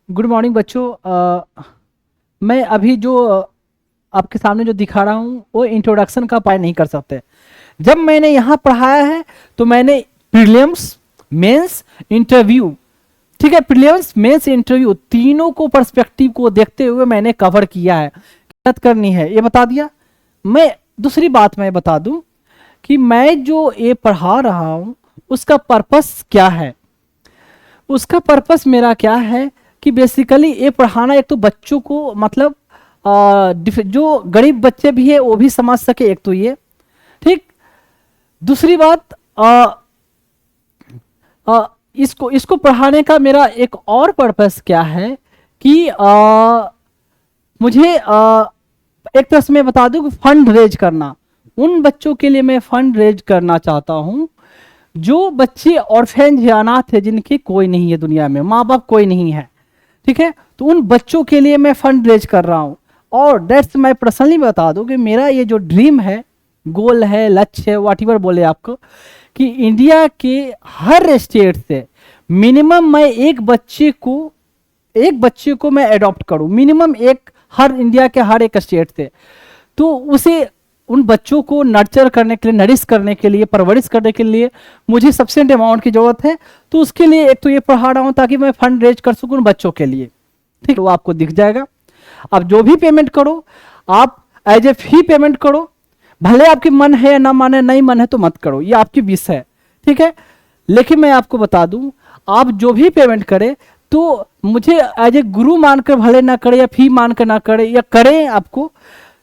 Good morning बच्चों। मैं अभी जो आपके सामने जो दिखा रहा हूँ वो इंट्रोडक्शन का पार्ट नहीं कर सकते। जब मैंने यहाँ पढ़ाया है तो मैंने प्रीलिम्स, मेंस, इंटरव्यू, ठीक है, प्रीलिम्स, मेंस, इंटरव्यू तीनों को पर्सपेक्टिव को देखते हुए मैंने कवर किया है। मेहनत करनी है ये बता दिया। मैं दूसरी बात मैं बता दूं कि मैं जो ये पढ़ा रहा हूँ उसका पर्पस क्या है। उसका पर्पस मेरा क्या है कि बेसिकली ये पढ़ाना एक तो बच्चों को मतलब जो गरीब बच्चे भी है वो भी समझ सके, एक तो ये ठीक। दूसरी बात इसको इसको पढ़ाने का मेरा एक और पर्पस क्या है कि मुझे एक तरह से मैं बता दूं कि फंड रेज करना। उन बच्चों के लिए मैं फंड रेज करना चाहता हूं जो बच्चे ऑर्फेन या अनाथ है, जिनके कोई नहीं है दुनिया में, माँ बाप कोई नहीं है, ठीक है। तो उन बच्चों के लिए मैं फंड रेज कर रहा हूँ। और दैट्स मैं पर्सनली बता दूं कि मेरा ये जो ड्रीम है, गोल है, लक्ष्य है, वाट एवर बोले आपको, कि इंडिया के हर स्टेट से मिनिमम मैं एक बच्चे को मैं अडॉप्ट करूं, मिनिमम एक, हर इंडिया के हर एक स्टेट से। तो उसे उन बच्चों को नर्चर करने के लिए, नरिश करने के लिए, परवरिश करने के लिए मुझे सफिशिएंट अमाउंट की जरूरत है। तो उसके लिए एक तो ये पढ़ा रहा हूं ताकि मैं फंड रेज कर सकूं उन बच्चों के लिए, ठीक। वो आपको दिख जाएगा। आप जो भी पेमेंट करो आप एज ए फी पेमेंट करो, भले आपकी मन है या ना माने, नहीं मन है तो मत करो, ये आपकी विश है, ठीक है। लेकिन मैं आपको बता दूं, आप जो भी पेमेंट करें तो मुझे एज ए गुरु मानकर भले ना करे, या फी मानकर ना करे, या करें आपको,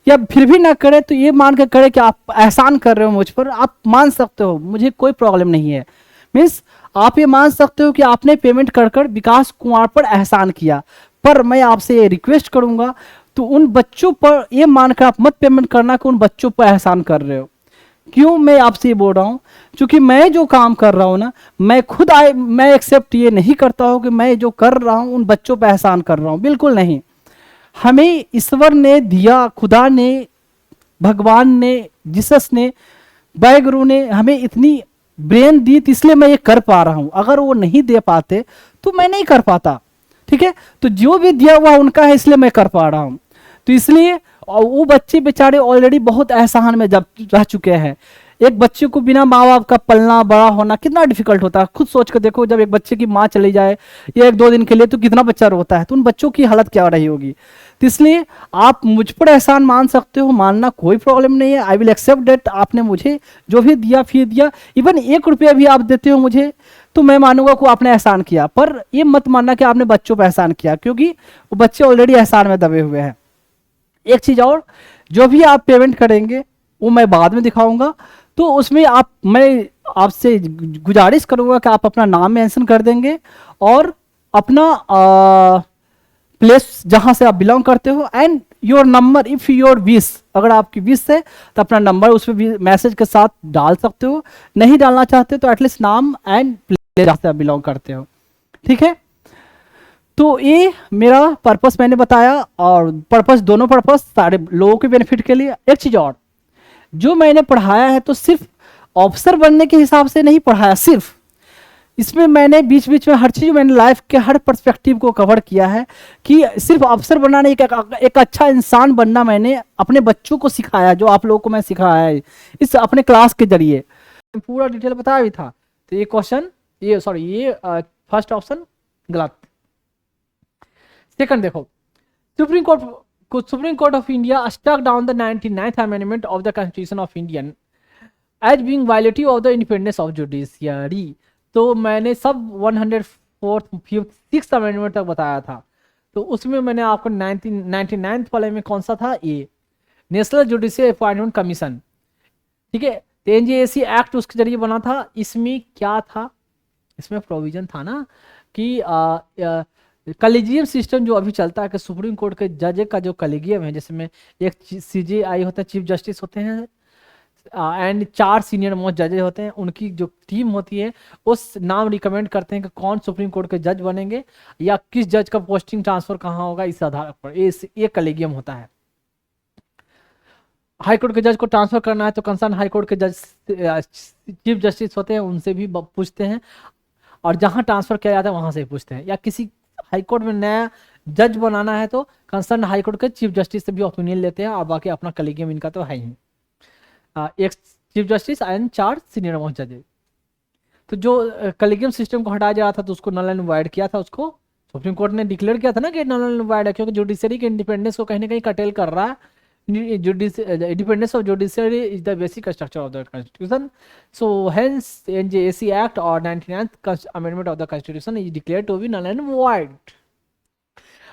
या फिर भी ना करे तो ये मान कर करे कि आप एहसान कर रहे हो मुझ पर। आप मान सकते हो, मुझे कोई प्रॉब्लम नहीं है। मीन्स आप ये मान सकते हो कि आपने पेमेंट कर कर विकास कुमार पर एहसान किया। पर मैं आपसे ये रिक्वेस्ट करूंगा तो उन बच्चों पर ये मानकर आप मत पेमेंट करना कि उन बच्चों पर एहसान कर रहे हो। क्यों मैं आपसे ये बोल रहा हूँ? क्योंकि मैं जो काम कर रहा हूँ ना, मैं खुद मैं एक्सेप्ट ये नहीं करता हूँ कि मैं जो कर रहा हूँ उन बच्चों पर एहसान कर रहा हूँ, बिल्कुल नहीं। हमें ईश्वर ने दिया, खुदा ने, भगवान ने, जीसस ने, वाहेगुरु ने हमें इतनी ब्रेन दी, तो इसलिए मैं ये कर पा रहा हूं। अगर वो नहीं दे पाते तो मैं नहीं कर पाता, ठीक है। तो जो भी दिया हुआ उनका है, इसलिए मैं कर पा रहा हूं। तो इसलिए वो बच्चे बेचारे ऑलरेडी बहुत एहसान में जब रह चुके हैं। एक बच्चे को बिना माँ बाप का पलना बड़ा होना कितना डिफिकल्ट होता है, खुद सोच कर देखो। जब एक बच्चे की माँ चली जाए या एक दो दिन के लिए तो कितना बच्चा रोता है, तो उन बच्चों की हालत क्या रही होगी। तो इसलिए आप मुझ पर एहसान मान सकते हो, मानना कोई प्रॉब्लम नहीं है। I will accept that. आपने मुझे जो भी दिया, फी दिया, इवन 1 रुपया भी आप देते हो मुझे, तो मैं मानूंगा को आपने एहसान किया। पर ये मत मानना कि आपने बच्चों पर एहसान किया, क्योंकि वो बच्चे ऑलरेडी एहसान में दबे हुए हैं। एक चीज और, जो भी आप पेमेंट करेंगे वो मैं बाद में दिखाऊंगा, तो उसमें मैं आपसे गुजारिश करूंगा कि आप अपना नाम मेंशन कर देंगे और अपना प्लेस जहां से आप बिलोंग करते हो, and your number if your wish, अगर आपकी विश है तो अपना नंबर उसमें भी मैसेज के साथ डाल सकते हो। नहीं डालना चाहते तो एटलीस्ट नाम एंड प्लेस जहां से आप बिलोंग करते हो, ठीक है। तो ये मेरा पर्पस मैंने बताया, और पर्पस, दोनों पर्पस सारे लोगों के बेनिफिट के लिए। एक चीज और, जो मैंने पढ़ाया है तो सिर्फ ऑफिसर बनने के हिसाब से नहीं पढ़ाया, सिर्फ इसमें मैंने बीच बीच में हर चीज, मैंने लाइफ के हर पर्सपेक्टिव को कवर किया है कि सिर्फ अफसर बनना नहीं, एक अच्छा इंसान बनना मैंने अपने बच्चों को सिखाया, जो आप लोगों को मैं सिखाया है इस अपने क्लास के जरिए। पूरा डिटेल बताया भी था। तो ये क्वेश्चन, ये सॉरी, ये फर्स्ट ऑप्शन गलत। सेकंड देखो, Supreme Court of India struck down the 99th amendment of the constitution of Indian as being violative of the independence of judiciary. तो मैंने सब 104th, 5th, 6th अमेंडमेंट तक बताया था। तो उसमें मैंने आपको 99th वाले में कौन सा था, ये नेशनल जुडिशियल अपॉइंटमेंट कमीशन, ठीक है। तो एनजीएसी एक्ट उसके जरिए बना था। इसमें क्या था, इसमें प्रोविजन था ना कि कलेजियम सिस्टम जो अभी चलता है कि सुप्रीम कोर्ट के जज का जो कलेजियम है, जिसमें एक सीजेआई होता है, चीफ जस्टिस होते हैं, एंड 4 सीनियर मोस्ट जजेज होते हैं, उनकी जो टीम होती है उस नाम रिकमेंड करते हैं कि कौन सुप्रीम कोर्ट के जज बनेंगे या किस जज का पोस्टिंग ट्रांसफर कहाँ होगा, इस आधार पर ये कलेजियम होता है। हाई कोर्ट के जज को ट्रांसफर करना है तो कंसर्न हाई कोर्ट के जज, चीफ जस्टिस होते हैं, उनसे भी पूछते हैं, और जहां ट्रांसफर किया जाता है वहां से पूछते हैं, या किसी हाई कोर्ट में नया जज बनाना है तो कंसर्न हाई कोर्ट के चीफ जस्टिस से भी ओपिनियन लेते हैं, और बाकी अपना कलीगियम इनका तो है ही। एक chief justice and 4 senior most जजेस। तो जो कलीगियम सिस्टम को हटाया जा रहा था तो उसको नल एंड वॉइड किया था, उसको सुप्रीम कोर्ट ने डिक्लेयर किया था ना कि नल एंड वॉइड है, क्योंकि जुडिशरी के इंडिपेंडेंस को कहीं ना कहीं कटेल कर रहा है। Independence of judiciary is the basic structure of the constitution. So hence NJAC Act और 99th amendment of the constitution is declared to be null and void.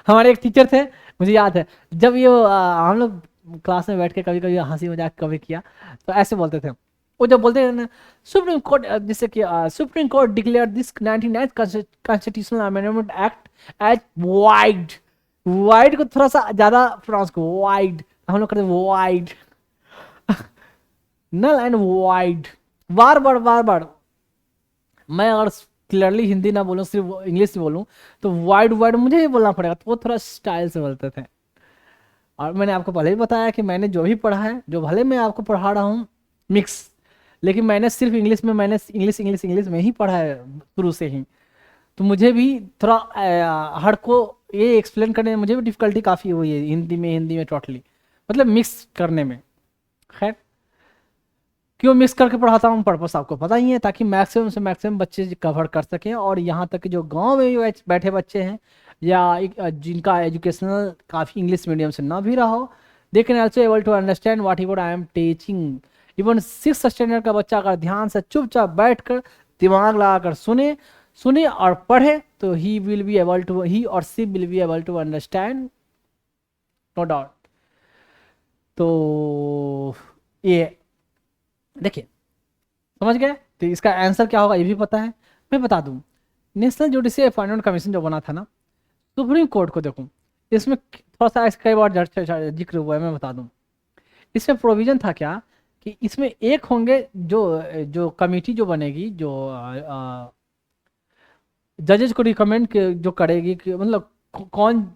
हमारे एक टीचर थे, मुझे याद है, जब ये हम लोग क्लास में बैठ के कभी कभी हंसी मजाक कभी किया तो ऐसे बोलते थे, वो जब बोलते हैं ना सुप्रीम कोर्ट, जैसे कि Supreme Court declare this 99th constitutional amendment act as void. Void को थोड़ा सा ज्यादा प्रोनाउंस को वाइड, हम लोग करते वाइड, नल एंड वाइड, बार बार। मैं अगर क्लियरली हिंदी ना बोलूँ, सिर्फ इंग्लिश बोलूँ तो वाइड वाइड मुझे ही बोलना पड़ेगा, तो वो थोड़ा स्टाइल से बोलते थे। और मैंने आपको पहले ही बताया कि मैंने जो भी पढ़ा है, जो भले मैं आपको पढ़ा रहा हूँ मिक्स, लेकिन मैंने सिर्फ इंग्लिश में, मैंने इंग्लिश में ही पढ़ा है शुरू से ही, तो मुझे भी थोड़ा हर को ये एक्सप्लेन करने में मुझे भी डिफिकल्टी काफ़ी हुई है हिंदी में टोटली, मतलब मिक्स करने में। खैर, क्यों मिक्स करके पढ़ाता हूँ, पर्पस आपको पता ही है, ताकि मैक्सिमम से मैक्सिमम बच्चे कवर कर सकें, और यहाँ तक कि जो गांव में बैठे बच्चे हैं या जिनका एजुकेशनल काफ़ी इंग्लिश मीडियम से ना भी रहा हो, they can also able to understand whatever I am teaching. Even 6th standard का बच्चा अगर ध्यान से चुपचाप बैठ कर दिमाग लगाकर सुने और पढ़े तो ही और see will be able to understand, no doubt. तो ये देखिए, समझ गए? तो इसका आंसर क्या होगा ये भी पता है। मैं बता दूं, नेशनल जुडिशियल अपॉइंटमेंट कमीशन जो बना था ना सुप्रीम कोर्ट को, देखो इसमें थोड़ा सा कई बार जिक्र हुआ है, मैं बता दूं इसमें प्रोविजन था क्या कि इसमें एक होंगे जो कमेटी जो बनेगी, जो जजेज को रिकमेंड जो करेगी कि मतलब कौन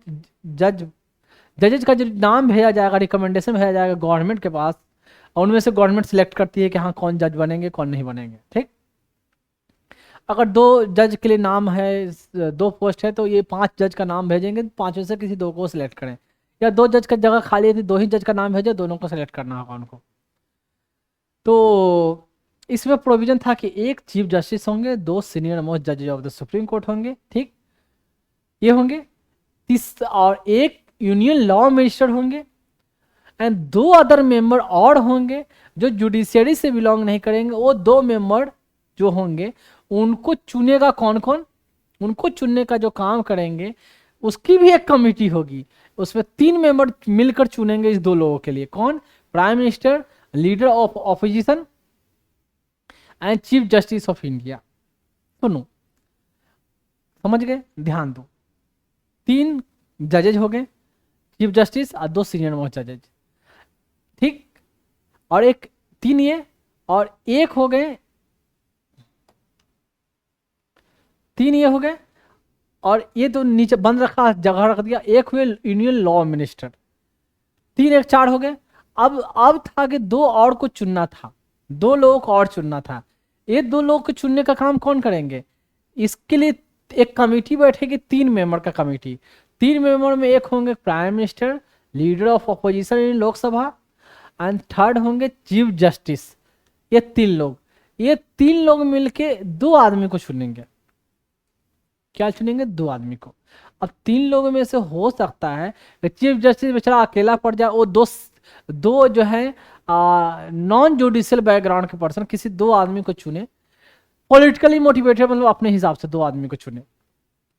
जजेज का जो नाम भेजा जाएगा, रिकमेंडेशन भेजा जाएगा गवर्नमेंट के पास, और उनमें से गवर्नमेंट सिलेक्ट करती है कि हाँ कौन जज बनेंगे कौन नहीं बनेंगे। ठीक, अगर 2 जज के लिए नाम है, 2 पोस्ट है, तो ये 5 जज का नाम भेजेंगे, 5 में से किसी 2 को सिलेक्ट करें, या 2 जज का जगह खाली है तो 2 ही जज का नाम भेजे, दोनों को सिलेक्ट करना होगा उनको। तो इसमें प्रोविजन था कि 1 चीफ जस्टिस होंगे, 2 सीनियर मोस्ट जजेज ऑफ द सुप्रीम कोर्ट होंगे, ठीक ये होंगे, और 1 यूनियन लॉ मिनिस्टर होंगे, एंड 2 अदर मेंबर और होंगे जो जुडिशियरी से बिलोंग नहीं करेंगे। वो 2 मेंबर जो होंगे उनको चुनेगा कौन, उनको चुनने का जो काम करेंगे उसकी भी एक कमेटी होगी, उसमें 3 मेंबर मिलकर चुनेंगे इस 2 लोगों के लिए। कौन? Prime minister, leader of opposition and chief justice of India. सुनो, समझ गए? ध्यान दो, 3 जजेज हो गए, चीफ जस्टिस और 2 सीनियर मोस्ट जजेज, ठीक, और 3 ये और 1 हो गए, 3 ये हो गए, और ये तो नीचे बंद रखा, जगह रख दिया। 1 हुए यूनियन लॉ मिनिस्टर, 3 1 4 हो गए। अब था कि 2 और को चुनना था, 2 लोगों को और चुनना था। ये 2 लोगों को चुनने का काम कौन करेंगे? इसके लिए एक कमेटी बैठेगी, 3 मेंबर का कमेटी। 3 मेंबर में 1 होंगे prime minister, leader of opposition in Lok Sabha, and 3rd होंगे चीफ जस्टिस। ये 3 लोग मिलके 2 आदमी को चुनेंगे। क्या चुनेंगे? 2 आदमी को। अब 3 लोगों में से हो सकता है कि चीफ जस्टिस बेचारा अकेला पड़ जाए, वो दो जो है नॉन जुडिशियल बैकग्राउंड के पर्सन किसी 2 आदमी को चुने, पॉलिटिकली मोटिवेटेड, मतलब अपने हिसाब से 2 आदमी को चुने,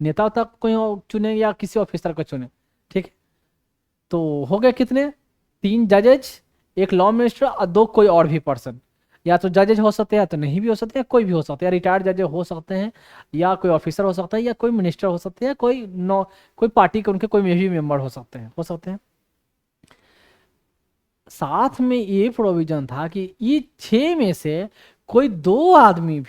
नेता तक कोई चुने या किसी ऑफिसर को चुने, ठीक है। तो हो गए कितने? 3 जजेज, 1 लॉ मिनिस्टर और 2 कोई और भी पर्सन, या तो जजेज हो सकते हैं या तो नहीं भी हो सकते हैं, कोई भी हो सकते हैं, रिटायर्ड जजेज हो सकते हैं, या कोई ऑफिसर हो सकता है, या कोई मिनिस्टर हो सकते हैं, कोई पार्टी के उनके कोई भी मेंबर हो सकते हैं। साथ में ये प्रोविजन था कि ये 6 में से कोई 2 आदमी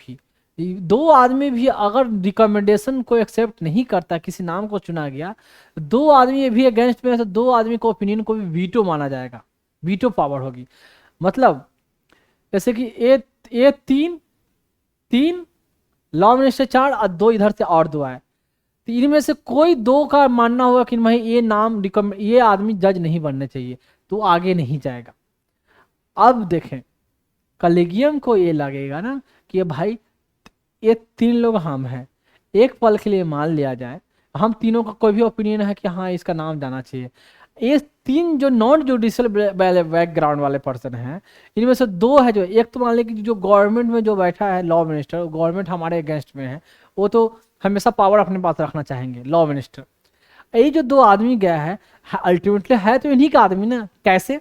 भी अगर रिकमेंडेशन को एक्सेप्ट नहीं करता, किसी नाम को चुना गया, 2 आदमी भी अगेंस्ट में, तो 2 आदमी को ओपिनियन को भी वीटो माना जाएगा, वीटो पावर होगी। मतलब जैसे कि ये 3 लॉ मिनिस्टर 4 और 2 इधर से और 2 आए, तो इनमें से कोई दो का मानना होगा कि भाई ये नाम ये आदमी जज नहीं बनने चाहिए, तो आगे नहीं जाएगा। अब देखें, कलेगियम को ये लगेगा ना कि ये भाई ये तीन लोग हम हैं, एक पल के लिए मान लिया जाए हम तीनों का कोई भी ओपिनियन है कि हाँ इसका नाम जाना चाहिए। ये तीन जो नॉन जुडिशियल बैकग्राउंड वाले पर्सन हैं, इनमें से दो है जो, एक तो मान लें कि जो गवर्नमेंट में जो बैठा है लॉ मिनिस्टर, गवर्नमेंट हमारे अगेंस्ट में है, वो तो हमेशा पावर अपने पास रखना चाहेंगे लॉ मिनिस्टर। ये जो दो आदमी गया है अल्टीमेटली है तो इन्हीं का आदमी ना, कैसे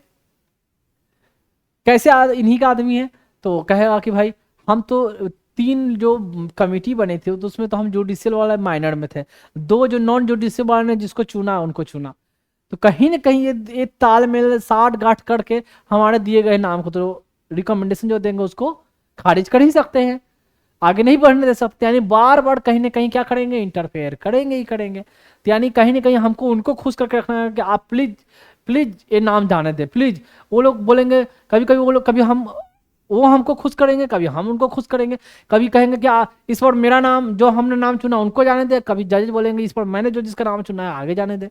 कैसे इन्हीं का आदमी है। तो कहेगा कि भाई हम तो तीन जो कमेटी बने थे तो उसमें तो हम जुडिशियल वाला माइनर में थे, दो जो नॉन जुडिशियल वाले ने जिसको चुना उनको चुना, तो कहीं ना कहीं ये तालमेल साठ गांठ करके हमारे दिए गए नाम को तो रिकमेंडेशन जो देंगे उसको खारिज कर ही सकते हैं, आगे नहीं बढ़ने दे सकते। यानी बार बार कहीं ना कहीं क्या करेंगे, इंटरफेयर करेंगे ही करेंगे। तो यानी कहीं ना कहीं हमको उनको खुश करके रखना है कि आप प्लीज प्लीज ये नाम जाने दें प्लीज। वो लोग बोलेंगे कभी कभी, वो लोग कभी हम वो हमको खुश करेंगे, कभी हम उनको खुश करेंगे, कभी कहेंगे कि इस पर मेरा नाम जो हमने नाम चुना उनको जाने दे, कभी जज बोलेंगे इस पर मैंने जो जिसका नाम चुना है आगे जाने दे।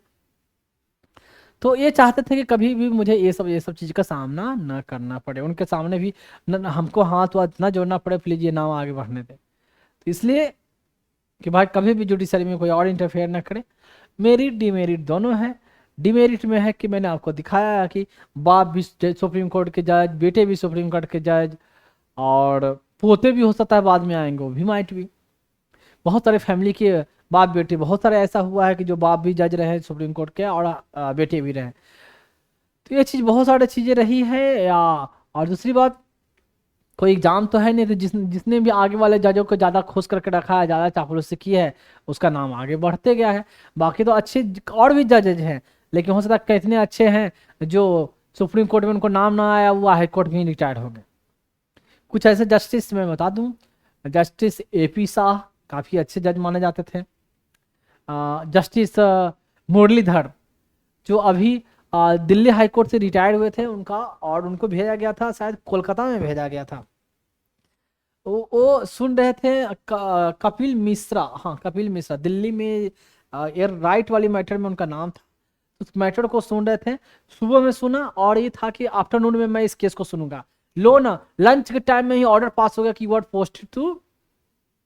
तो ये चाहते थे कि कभी भी मुझे ये सब चीज़ का सामना न करना पड़े, उनके सामने भी हमको हाथ वाथ न जोड़ना पड़े, प्लीज ये नाम आगे बढ़ने दे। तो इसलिए कि भाई कभी भी जुडिशरी में कोई और इंटरफेयर ना करे। मेरिट डिमेरिट दोनों है। डिमेरिट में है कि मैंने आपको दिखाया है कि बाप भी सुप्रीम कोर्ट के जज, बेटे भी सुप्रीम कोर्ट के जज, और पोते भी हो सकता है बाद में आएंगे, वो भी माइट भी। बहुत सारे फैमिली के बाप बेटे, बहुत सारे ऐसा हुआ है कि जो बाप भी जज रहे सुप्रीम कोर्ट के और बेटे भी रहे। तो ये चीज़ बहुत सारी चीज़ें रही है या। और दूसरी बात, कोई एग्जाम तो है नहीं, तो जिसने भी आगे वाले जजों को ज़्यादा खुश करके रखा है, ज़्यादा चापलूसी की है, उसका नाम आगे बढ़ते गया है। बाकी तो अच्छे और भी जजेज हैं, लेकिन हो सकता है कितने अच्छे हैं जो सुप्रीम कोर्ट में उनको नाम ना आया, वो हाई कोर्ट में ही रिटायर्ड हो गए। कुछ ऐसे जस्टिस मैं बता दूं, जस्टिस AP शाह काफ़ी अच्छे जज माने जाते थे। जस्टिस मुरलीधर जो अभी दिल्ली हाई कोर्ट से रिटायर्ड हुए थे उनका, और उनको भेजा गया था शायद कोलकाता में भेजा गया था। वो सुन रहे थे कपिल मिश्रा, हाँ कपिल मिश्रा, दिल्ली में एयर राइट वाली मैटर में उनका नाम था। उस मैटर को सुन रहे थे, सुबह में सुना और ये था कि आफ्टरनून में मैं इस केस को सुनूंगा। लो ना, लंच के टाइम में ही ऑर्डर पास हो गया कि word post to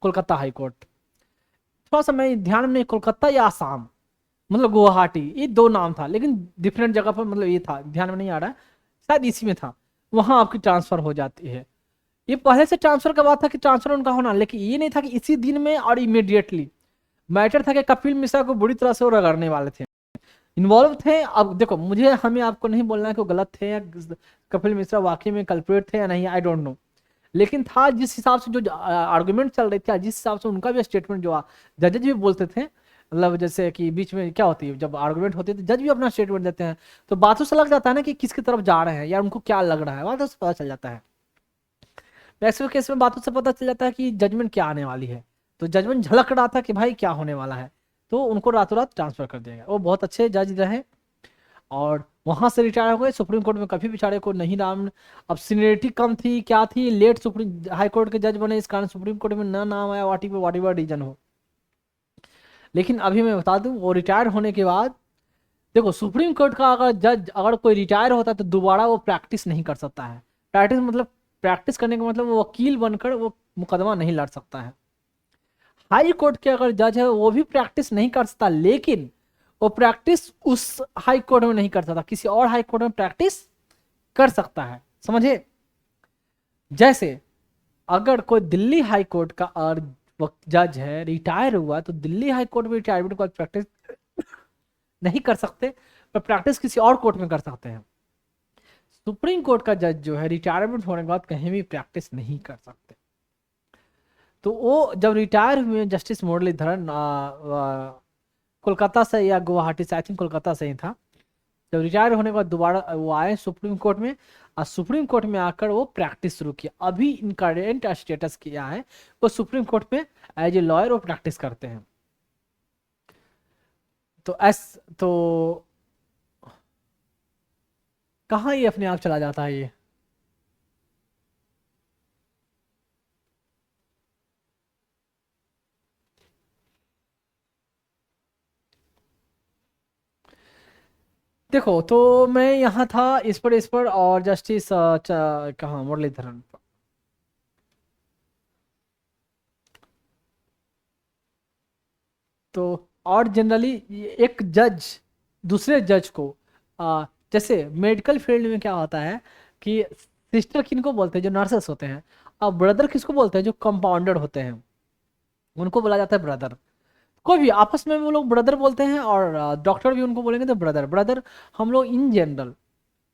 Kolkata high court. थोड़ा सा मैं ध्यान में नहीं, कोलकाता या आसाम, मतलब गुवाहाटी, ये दो नाम था लेकिन डिफरेंट जगह पर, मतलब ये था ध्यान में नहीं आ रहा है, शायद इसी में था। वहां आपकी ट्रांसफर हो जाती है। ये पहले से ट्रांसफर का बात था कि ट्रांसफर उनका होना, लेकिन ये नहीं था कि इसी दिन में और इमीडिएटली। मैटर था कि कपिल मिश्रा को बुरी तरह से वो रगड़ने वाले थे, इन्वॉल्व थे। अब देखो, मुझे हमें आपको नहीं बोलना है कि वो गलत थे या कपिल मिश्रा वाकई में कल्प्रेट थे या नहीं, आई डोंट नो। लेकिन था जिस हिसाब से जो आर्गुमेंट चल रही थी, जिस हिसाब से उनका भी स्टेटमेंट जो जजेज भी बोलते थे, मतलब जैसे कि बीच में क्या होती है जब आर्गुमेंट होती है तो जज भी अपना स्टेटमेंट देते हैं, तो बातों से लग जाता है ना कि किसकी तरफ जा रहे हैं या उनको क्या लग रहा है, बातों से पता चल जाता है। वैसे केस में बातों से पता चल जाता है कि जजमेंट क्या आने वाली है। तो जजमेंट झलक रहा था कि भाई क्या होने वाला है, तो उनको रातों रात ट्रांसफर कर दिया गया। वो बहुत अच्छे जज रहे और वहां से रिटायर हो गए। सुप्रीम कोर्ट में कभी बेचारे को नहीं नाम, अब सीनियरिटी कम थी क्या थी, लेट सुप्रीम हाई कोर्ट के जज बने, इस कारण सुप्रीम कोर्ट में ना नाम आया, वाट एवर रीजन हो। लेकिन अभी मैं बता दूं, वो रिटायर होने के बाद, देखो सुप्रीम कोर्ट का अगर जज अगर कोई रिटायर होता है तो दोबारा वो प्रैक्टिस नहीं कर सकता है। प्रैक्टिस करने का मतलब वो वकील बनकर वो मुकदमा नहीं लड़ सकता है। हाई कोर्ट के अगर जज है वो भी प्रैक्टिस नहीं कर सकता, लेकिन वो प्रैक्टिस उस हाई कोर्ट में नहीं कर सकता, किसी और हाई कोर्ट में प्रैक्टिस कर सकता है, समझे। जैसे अगर कोई दिल्ली हाई कोर्ट का और जज है, रिटायर हुआ, तो दिल्ली हाई कोर्ट में रिटायरमेंट के बाद प्रैक्टिस नहीं कर सकते, पर प्रैक्टिस किसी और कोर्ट में कर सकते हैं। सुप्रीम कोर्ट का जज जो है रिटायरमेंट होने के बाद कहीं भी प्रैक्टिस नहीं कर सकते। तो वो जब रिटायर हुए जस्टिस मुरलीधरन, कोलकाता से या गुवाहाटी से, आई थिंक कोलकाता से ही था, जब रिटायर होने के बाद दोबारा वो आए सुप्रीम कोर्ट में, और सुप्रीम कोर्ट में आकर वो प्रैक्टिस शुरू किया। अभी इनका करेंट स्टेटस किया है, वो सुप्रीम कोर्ट में एज ए लॉयर वो प्रैक्टिस करते हैं। तो कहाँ ये अपने आप चला जाता है ये। देखो, तो मैं यहाँ था इस पर और जस्टिस कहाँ, मुरलीधरन। तो और जनरली एक जज दूसरे जज को जैसे मेडिकल फील्ड में क्या होता है कि सिस्टर किनको बोलते हैं, जो नर्सेस होते हैं, और ब्रदर किसको बोलते हैं, जो कंपाउंडर होते हैं, उनको बोला जाता है ब्रदर। कोई भी आपस में वो लोग ब्रदर बोलते हैं, और डॉक्टर भी उनको बोलेंगे तो ब्रदर ब्रदर। हम लोग इन जनरल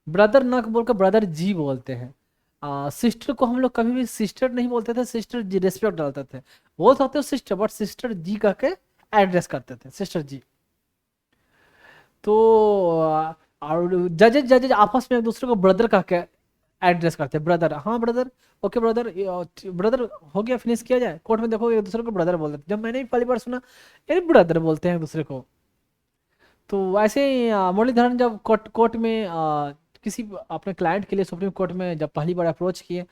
ब्रदर ना बोलकर ब्रदर जी बोलते हैं। सिस्टर को हम लोग कभी भी सिस्टर नहीं बोलते थे, सिस्टर जी रेस्पेक्ट डालते थे, बोल सकते हो सिस्टर, बट सिस्टर जी कह के एड्रेस करते थे, सिस्टर जी। तो और जजेज जजेज आपस में एक दूसरे को ब्रदर कह के एड्रेस करते हैं, ब्रदर, हाँ ब्रदर, ओके ब्रदर, ब्रदर हो गया, फिनिश किया जाए। कोर्ट में देखो एक दूसरे को ब्रदर बोलते थे, जब मैंने भी पहली बार सुना यार ब्रदर बोलते हैं एक दूसरे को। तो वैसे ही मुरलीधरन जब कोर्ट कोर्ट में किसी अपने क्लाइंट के लिए सुप्रीम कोर्ट में जब पहली बार अप्रोच किए,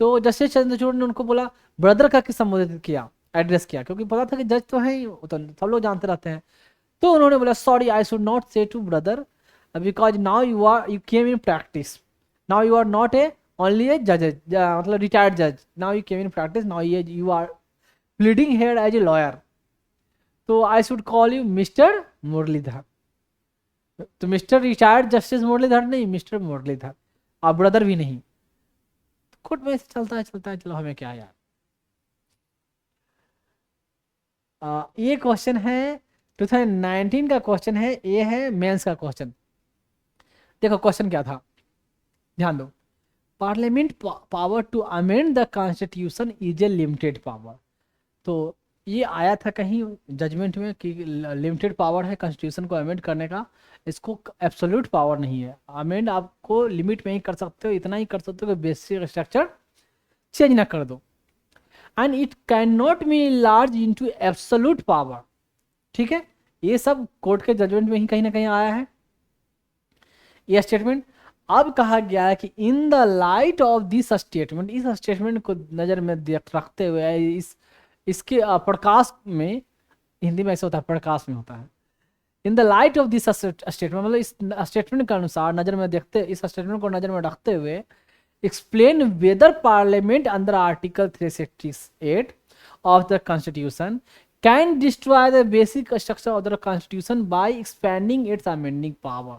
तो जस्टिस चंद्रचूड़ ने उनको बोला ब्रदर का संबोधित किया, एड्रेस किया, क्योंकि पता था कि जज तो है ही, वो तो सब लोग जानते रहते हैं। तो उन्होंने बोला sorry I should not say to brother because now you came in practice, now you are not a only a जज, मतलब रिटायर्ड जज, now you came in practice, now you are pleading here as a lawyer, तो I should call you mister Muralidhar. तो mister retired justice Muralidhar नहीं, mister Muralidhar, आप brother भी नहीं। Court में चलता है, चलो हमें क्या यार। ये क्वेश्चन है 2019 का क्वेश्चन है, ये है मेंस का क्वेश्चन। देखो क्वेश्चन क्या था, ध्यान दो। Parliament power to amend the constitution is a limited power. तो ये आया था कहीं जजमेंट में कि लिमिटेड पावर है कॉन्स्टिट्यूशन को अमेंड करने का, इसको एब्सोल्यूट पावर नहीं है। अमेंड आपको लिमिट में ही कर सकते हो, इतना ही कर सकते हो कि बेसिक स्ट्रक्चर चेंज ना कर दो, and it can not B large into absolute power. ठीक है, ये सब कोर्ट के जजमेंट में ही कहीं ना कहीं आया है ये स्टेटमेंट। अब कहा गया है कि in the light of this statement, इस स्टेटमेंट को नजर में देख रखते हुए, इसके प्रकाश में, हिंदी में ऐसा होता है प्रकाश में होता है, in the light of this statement, मतलब इस स्टेटमेंट के अनुसार, नजर में देखते, इस स्टेटमेंट को नजर में रखते हुए, explain whether parliament under article 368 of the constitution can destroy the basic structure of the constitution by expanding its amending power।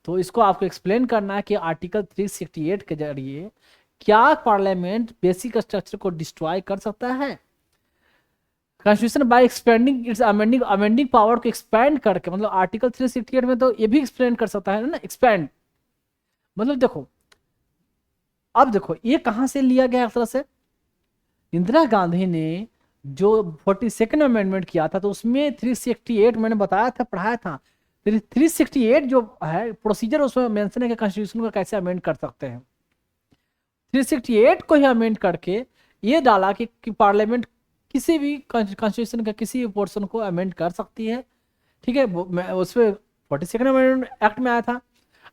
तो इसको आपको एक्सप्लेन करना है कि आर्टिकल 368 के जरिए क्या पार्लियामेंट बेसिक स्ट्रक्चर को डिस्ट्रॉय कर सकता है, constitution bye expanding it's amending power को एक्सपैंड करके। मतलब आर्टिकल 368 में तो ये भी एक्सप्लेन कर सकता है ना, एक्सपैंड, मतलब देखो, अब देखो ये कहां से लिया गया एक तरह से, इंदिरा गांधी ने जो 42nd अमेंडमेंट किया था, तो उसमें 368 मैंने बताया था, पढ़ाया था, 368 जो है प्रोसीजर, उसमें मेंशन है कि कॉन्स्टिट्यूशन को कैसे अमेंड कर सकते हैं। 368 को ही अमेंड करके ये डाला कि पार्लियामेंट किसी भी कॉन्स्टिट्यूशन का किसी भी पोर्शन को अमेंड कर सकती है। ठीक है, उसमें 42nd अमेंडमेंट एक्ट में आया था,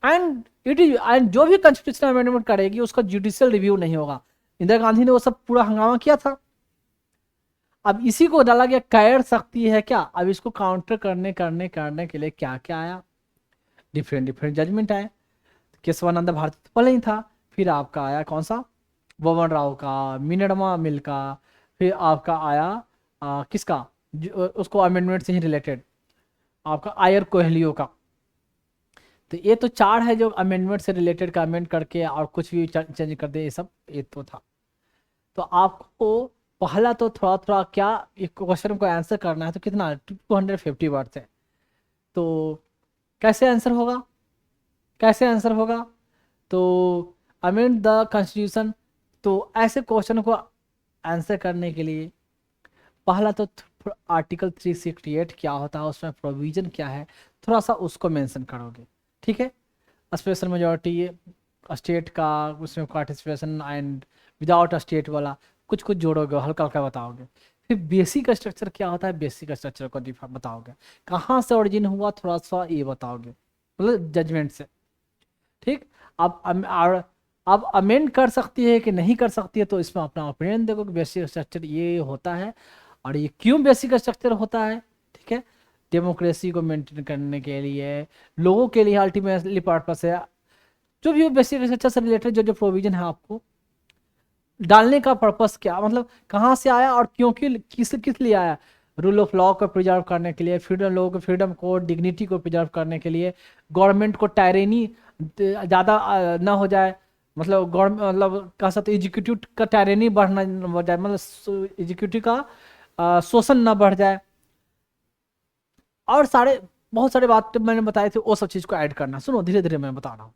एंड इट इज, एंड जो भी कॉन्स्टिट्यूशन अमेंडमेंट करेगी उसका जुडिशियल रिव्यू नहीं होगा। इंदिरा गांधी ने वो सब पूरा हंगामा किया था। अब इसी को डाला गया कर सकती है क्या। अब इसको काउंटर करने के लिए क्या क्या आया, डिफरेंट डिफरेंट जजमेंट आए। केशवानंद भारती तो पहले ही था, फिर आपका आया कौन सा, बबन राव का, मिनरमा मिल का, फिर आपका आया किसका, उसको अमेंडमेंट से ही रिलेटेड आपका आयर कोहलियो का। तो ये तो चार है जो अमेंडमेंट से रिलेटेड का अमेंड करके और कुछ भी चेंज कर दे, ये सब ये तो था। तो आपको पहला तो थोड़ा थोड़ा क्या एक क्वेश्चन को आंसर करना है, तो कितना 250 वर्ड्स है। तो कैसे आंसर होगा, कैसे आंसर होगा, तो अमेंड द कॉन्स्टिट्यूशन। तो ऐसे क्वेश्चन को आंसर करने के लिए पहला तो आर्टिकल 368 क्या होता है, उसमें प्रोविजन क्या है, थोड़ा सा उसको मेंशन करोगे। ठीक है, स्पेशल मेजोरिटी स्टेट का, उसमें पार्टिसिपेशन एंड विदाउट स्टेट वाला कुछ कुछ जोड़ोगे, हल्का हल्का बताओगे। फिर बेसिक स्ट्रक्चर क्या होता है, बेसिक स्ट्रक्चर को बताओगे, कहाँ से ओरिजिन हुआ थोड़ा सा ये बताओगे, मतलब जजमेंट से। ठीक, अब अमेंड कर सकती है कि नहीं कर सकती है, तो इसमें अपना ओपिनियन देखो कि बेसिक स्ट्रक्चर ये होता है और ये क्यों बेसिक स्ट्रक्चर होता है। ठीक है, डेमोक्रेसी को मेंटेन करने के लिए, लोगों के लिए अल्टीमेटली पर्पस है। जो भी बेसिक स्ट्रक्चर से रिलेटेड जो जो प्रोविजन है आपको डालने का पर्पस क्या, मतलब कहाँ से आया और क्योंकि किस लिए आया। रूल ऑफ लॉ को प्रिजर्व करने के लिए, फ्रीडम, लोगों को फ्रीडम को, डिग्निटी को प्रिजर्व करने के लिए, गवर्नमेंट को टायरेनी ज़्यादा ना हो जाए, मतलब गवर्नमेंट मतलब कह सकते एग्जीक्यूटिव का टायरेनी बढ़ना बढ़ जाए, मतलब एग्जीक्यूटिव का शोषण ना बढ़ जाए, और बहुत सारे बात मैंने बताए थे, वो सब चीज़ को ऐड करना। सुनो धीरे धीरे मैं बता रहा हूँ।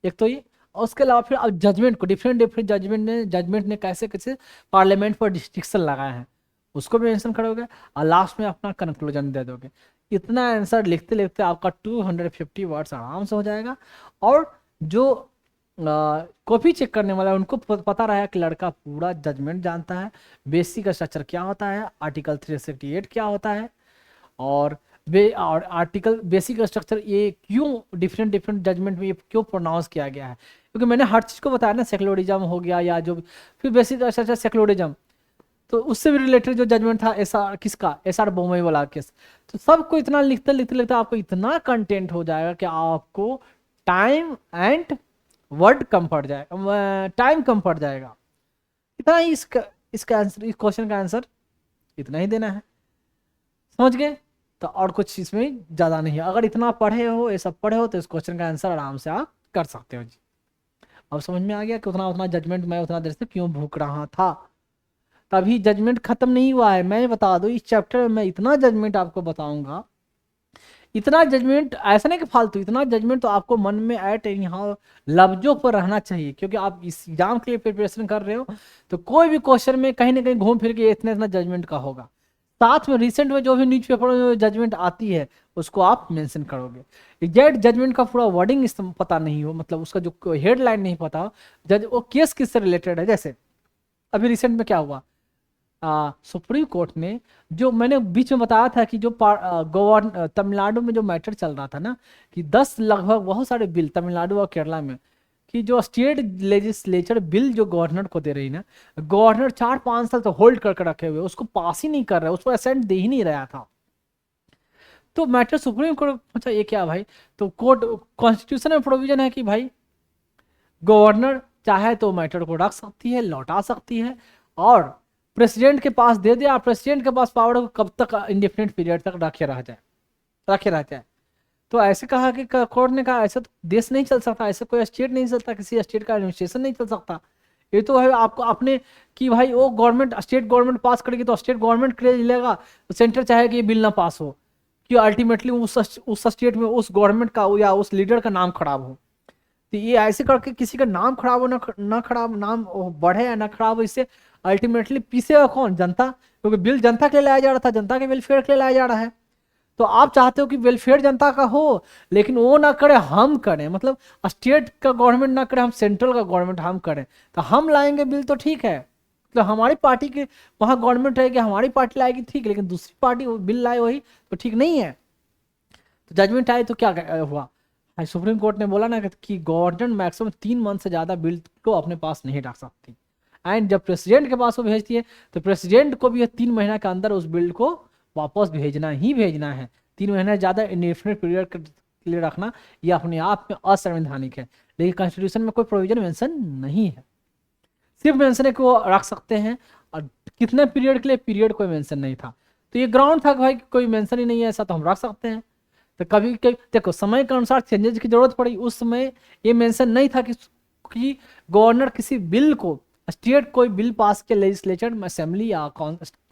एक तो ये, और उसके अलावा फिर अब जजमेंट को, डिफरेंट डिफरेंट जजमेंट ने कैसे कैसे पार्लियामेंट पर डिस्ट्रिक्शन लगाए हैं उसको भी मेंशन करोगे, और लास्ट में अपना कंक्लूजन दे दोगे। इतना आंसर लिखते लिखते आपका 250 वर्ड्स आराम से हो जाएगा। और जो कॉपी चेक करने वाला है उनको पता रहा कि लड़का पूरा जजमेंट जानता है, बेसिक स्ट्रक्चर क्या होता है, आर्टिकल 368 क्या होता है, और आर्टिकल बेसिक स्ट्रक्चर ये क्यों डिफरेंट डिफरेंट जजमेंट में ये क्यों प्रोनाउंस किया गया है, क्योंकि मैंने हर चीज़ को बताया ना, सेक्युलरिज्म हो गया या जो फिर बेसिक स्ट्रक्चर सेक्युलरिज्म, तो उससे भी रिलेटेड जो जजमेंट था एस आर बोमई वाला केस, तो सबको इतना लिखते लिखते लिखते आपको इतना कंटेंट हो जाएगा कि आपको टाइम एंड वर्ड कम पड़ जाएगा, टाइम कम पड़ जाएगा। इतना ही इसका आंसर, इस क्वेश्चन का आंसर इतना ही देना है, समझ गए। तो और कुछ इसमें ज़्यादा नहीं है, अगर इतना पढ़े हो, ये सब पढ़े हो, तो इस क्वेश्चन का आंसर आराम से आप कर सकते हो जी। अब समझ में आ गया कि उतना उतना जजमेंट मैं उतना देर से क्यों भूख रहा था। तभी जजमेंट खत्म नहीं हुआ है, मैं बता दूं इस चैप्टर में मैं इतना जजमेंट आपको बताऊंगा, इतना जजमेंट, ऐसा नहीं कि फालतू, इतना जजमेंट तो आपको मन में एट यहाँ लफ्जों पर रहना चाहिए, क्योंकि आप इस एग्जाम के लिए प्रिपरेशन कर रहे हो, तो कोई भी क्वेश्चन में कहीं ना कहीं घूम फिर के इतना इतना जजमेंट का होगा। साथ में रिसेंट में जो भी न्यूज़पेपर में जजमेंट आती है उसको आप मेंशन करोगे। एग्जैक्ट जजमेंट का पूरा वर्डिंग पता नहीं हो, मतलब उसका जो हेडलाइन नहीं पता हो, जज वो केस किससे रिलेटेड है। जैसे अभी रिसेंट में क्या हुआ, सुप्रीम कोर्ट ने, जो मैंने बीच में बताया था कि जो तमिलनाडु में जो मैटर चल रहा था ना, कि 10 लगभग बहुत सारे बिल तमिलनाडु और केरला में, कि जो स्टेट लेजिस्लेचर बिल जो गवर्नर को दे रही ना, गवर्नर 4-5 साल तो होल्ड करके रखे हुए, उसको पास ही नहीं कर रहा, उसको असेंट दे ही नहीं रहा था। तो मैटर सुप्रीम कोर्ट पूछा ये क्या भाई, तो कोर्ट कॉन्स्टिट्यूशन में प्रोविजन है कि भाई गवर्नर चाहे तो मैटर को रख सकती है, लौटा सकती है, और प्रेसिडेंट के पास दे दिया, प्रेसिडेंट के पास पावर को कब तक इंडिफिनिट पीरियड तक रखे रह जाए। तो ऐसे कहा कि कोर्ट ने कहा ऐसा तो देश नहीं चल सकता, ऐसा कोई स्टेट नहीं चलता, किसी स्टेट का एडमिनिस्ट्रेशन नहीं चल सकता। ये तो है आपको अपने कि भाई वो गवर्नमेंट, स्टेट गवर्नमेंट पास करेगी तो स्टेट गवर्नमेंट क्रेज लेगा, तो सेंटर चाहे कि ये बिल ना पास हो, कि अल्टीमेटली उस स्टेट में उस गवर्नमेंट का या उस लीडर का नाम खराब हो। तो ये ऐसे करके किसी का नाम खराब हो ना खराब, नाम बढ़े या ना खराब हो, इससे अल्टीमेटली पीछे कौन, जनता, क्योंकि बिल जनता के लिए लाया जा रहा था, जनता के वेलफेयर के लिए लाया जा रहा है। तो आप चाहते हो कि वेलफेयर जनता का हो, लेकिन वो ना करे, हम करें, मतलब स्टेट का गवर्नमेंट ना करे, हम सेंट्रल का गवर्नमेंट हम करें, तो हम लाएंगे बिल तो ठीक है, तो हमारी पार्टी के वहाँ गवर्नमेंट रहेगी, हमारी पार्टी लाएगी ठीक, लेकिन दूसरी पार्टी बिल लाए वही तो ठीक नहीं है। तो जजमेंट आए तो क्या हुआ, सुप्रीम कोर्ट ने बोला ना कि गवर्नमेंट मैक्सिमम 3 मंथ से ज़्यादा बिल को अपने पास नहीं रख सकती, एंड जब प्रेसिडेंट के पास वो भेजती है तो प्रेसिडेंट को भी 3 महीना के अंदर उस बिल को वापस भेजना ही भेजना है। 3 महीना ज़्यादा इंडेफिनिट पीरियड के लिए रखना ये अपने आप में असंवैधानिक है, लेकिन कॉन्स्टिट्यूशन में कोई प्रोविजन मेंशन नहीं है, सिर्फ मेंशन है कि वो रख सकते हैं, और कितने पीरियड के लिए पीरियड कोई मेंशन नहीं था। तो ये ग्राउंड था कि भाई कोई मेंशन ही नहीं है ऐसा, तो हम रख सकते हैं। तो कभी कभी देखो समय के अनुसार चेंजेस की जरूरत पड़ी, उस समय ये मेंशन नहीं था कि गवर्नर किसी बिल को, स्टेट कोई बिल पास किया लेजिस्लेचर असेंबली या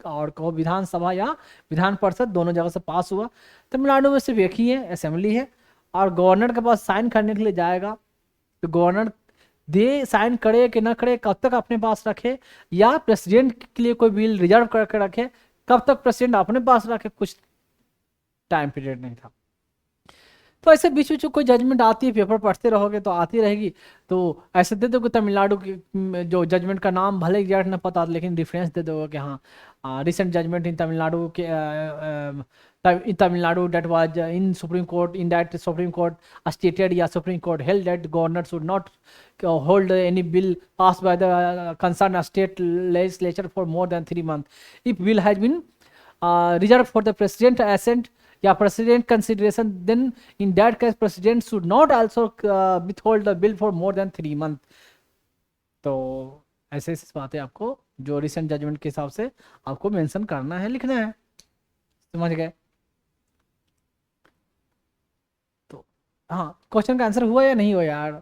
और कहो विधानसभा या विधान परिषद दोनों जगह से पास हुआ, तमिलनाडु में सिर्फ एक ही है, असेंबली है, और गवर्नर के पास साइन करने के लिए जाएगा, तो गवर्नर दे साइन करे कि ना करे, कब तक अपने पास रखे, या प्रेसिडेंट के लिए कोई बिल रिजर्व करके रखे, कब तक प्रेसिडेंट अपने पास रखे, कुछ टाइम पीरियड नहीं था। तो ऐसे बीच बीच में कोई जजमेंट आती है, पेपर पढ़ते रहोगे तो आती रहेगी। तो ऐसे दे दोगे तमिलनाडु की जो जजमेंट का नाम भले एग्जैक्ट ना पता, लेकिन डिफरेंस दे दोगे कि हाँ रिसेंट जजमेंट इन तमिलनाडु के in Tamil Nadu that was in Supreme Court, in that Supreme Court stated, yeah, Supreme Court held that governor should not hold any bill passed by the concerned state legislature for more than 3 months. If bill has been reserved for the president assent, या president consideration, then in that case president should not also withhold the bill for more than 3 month. तो ऐसे ऐसी बातें आपको जो recent judgement के हिसाब से आपको मेंशन करना है, लिखना है। समझ गए? तो हाँ, क्वेश्चन का आंसर हुआ या नहीं हुआ यार?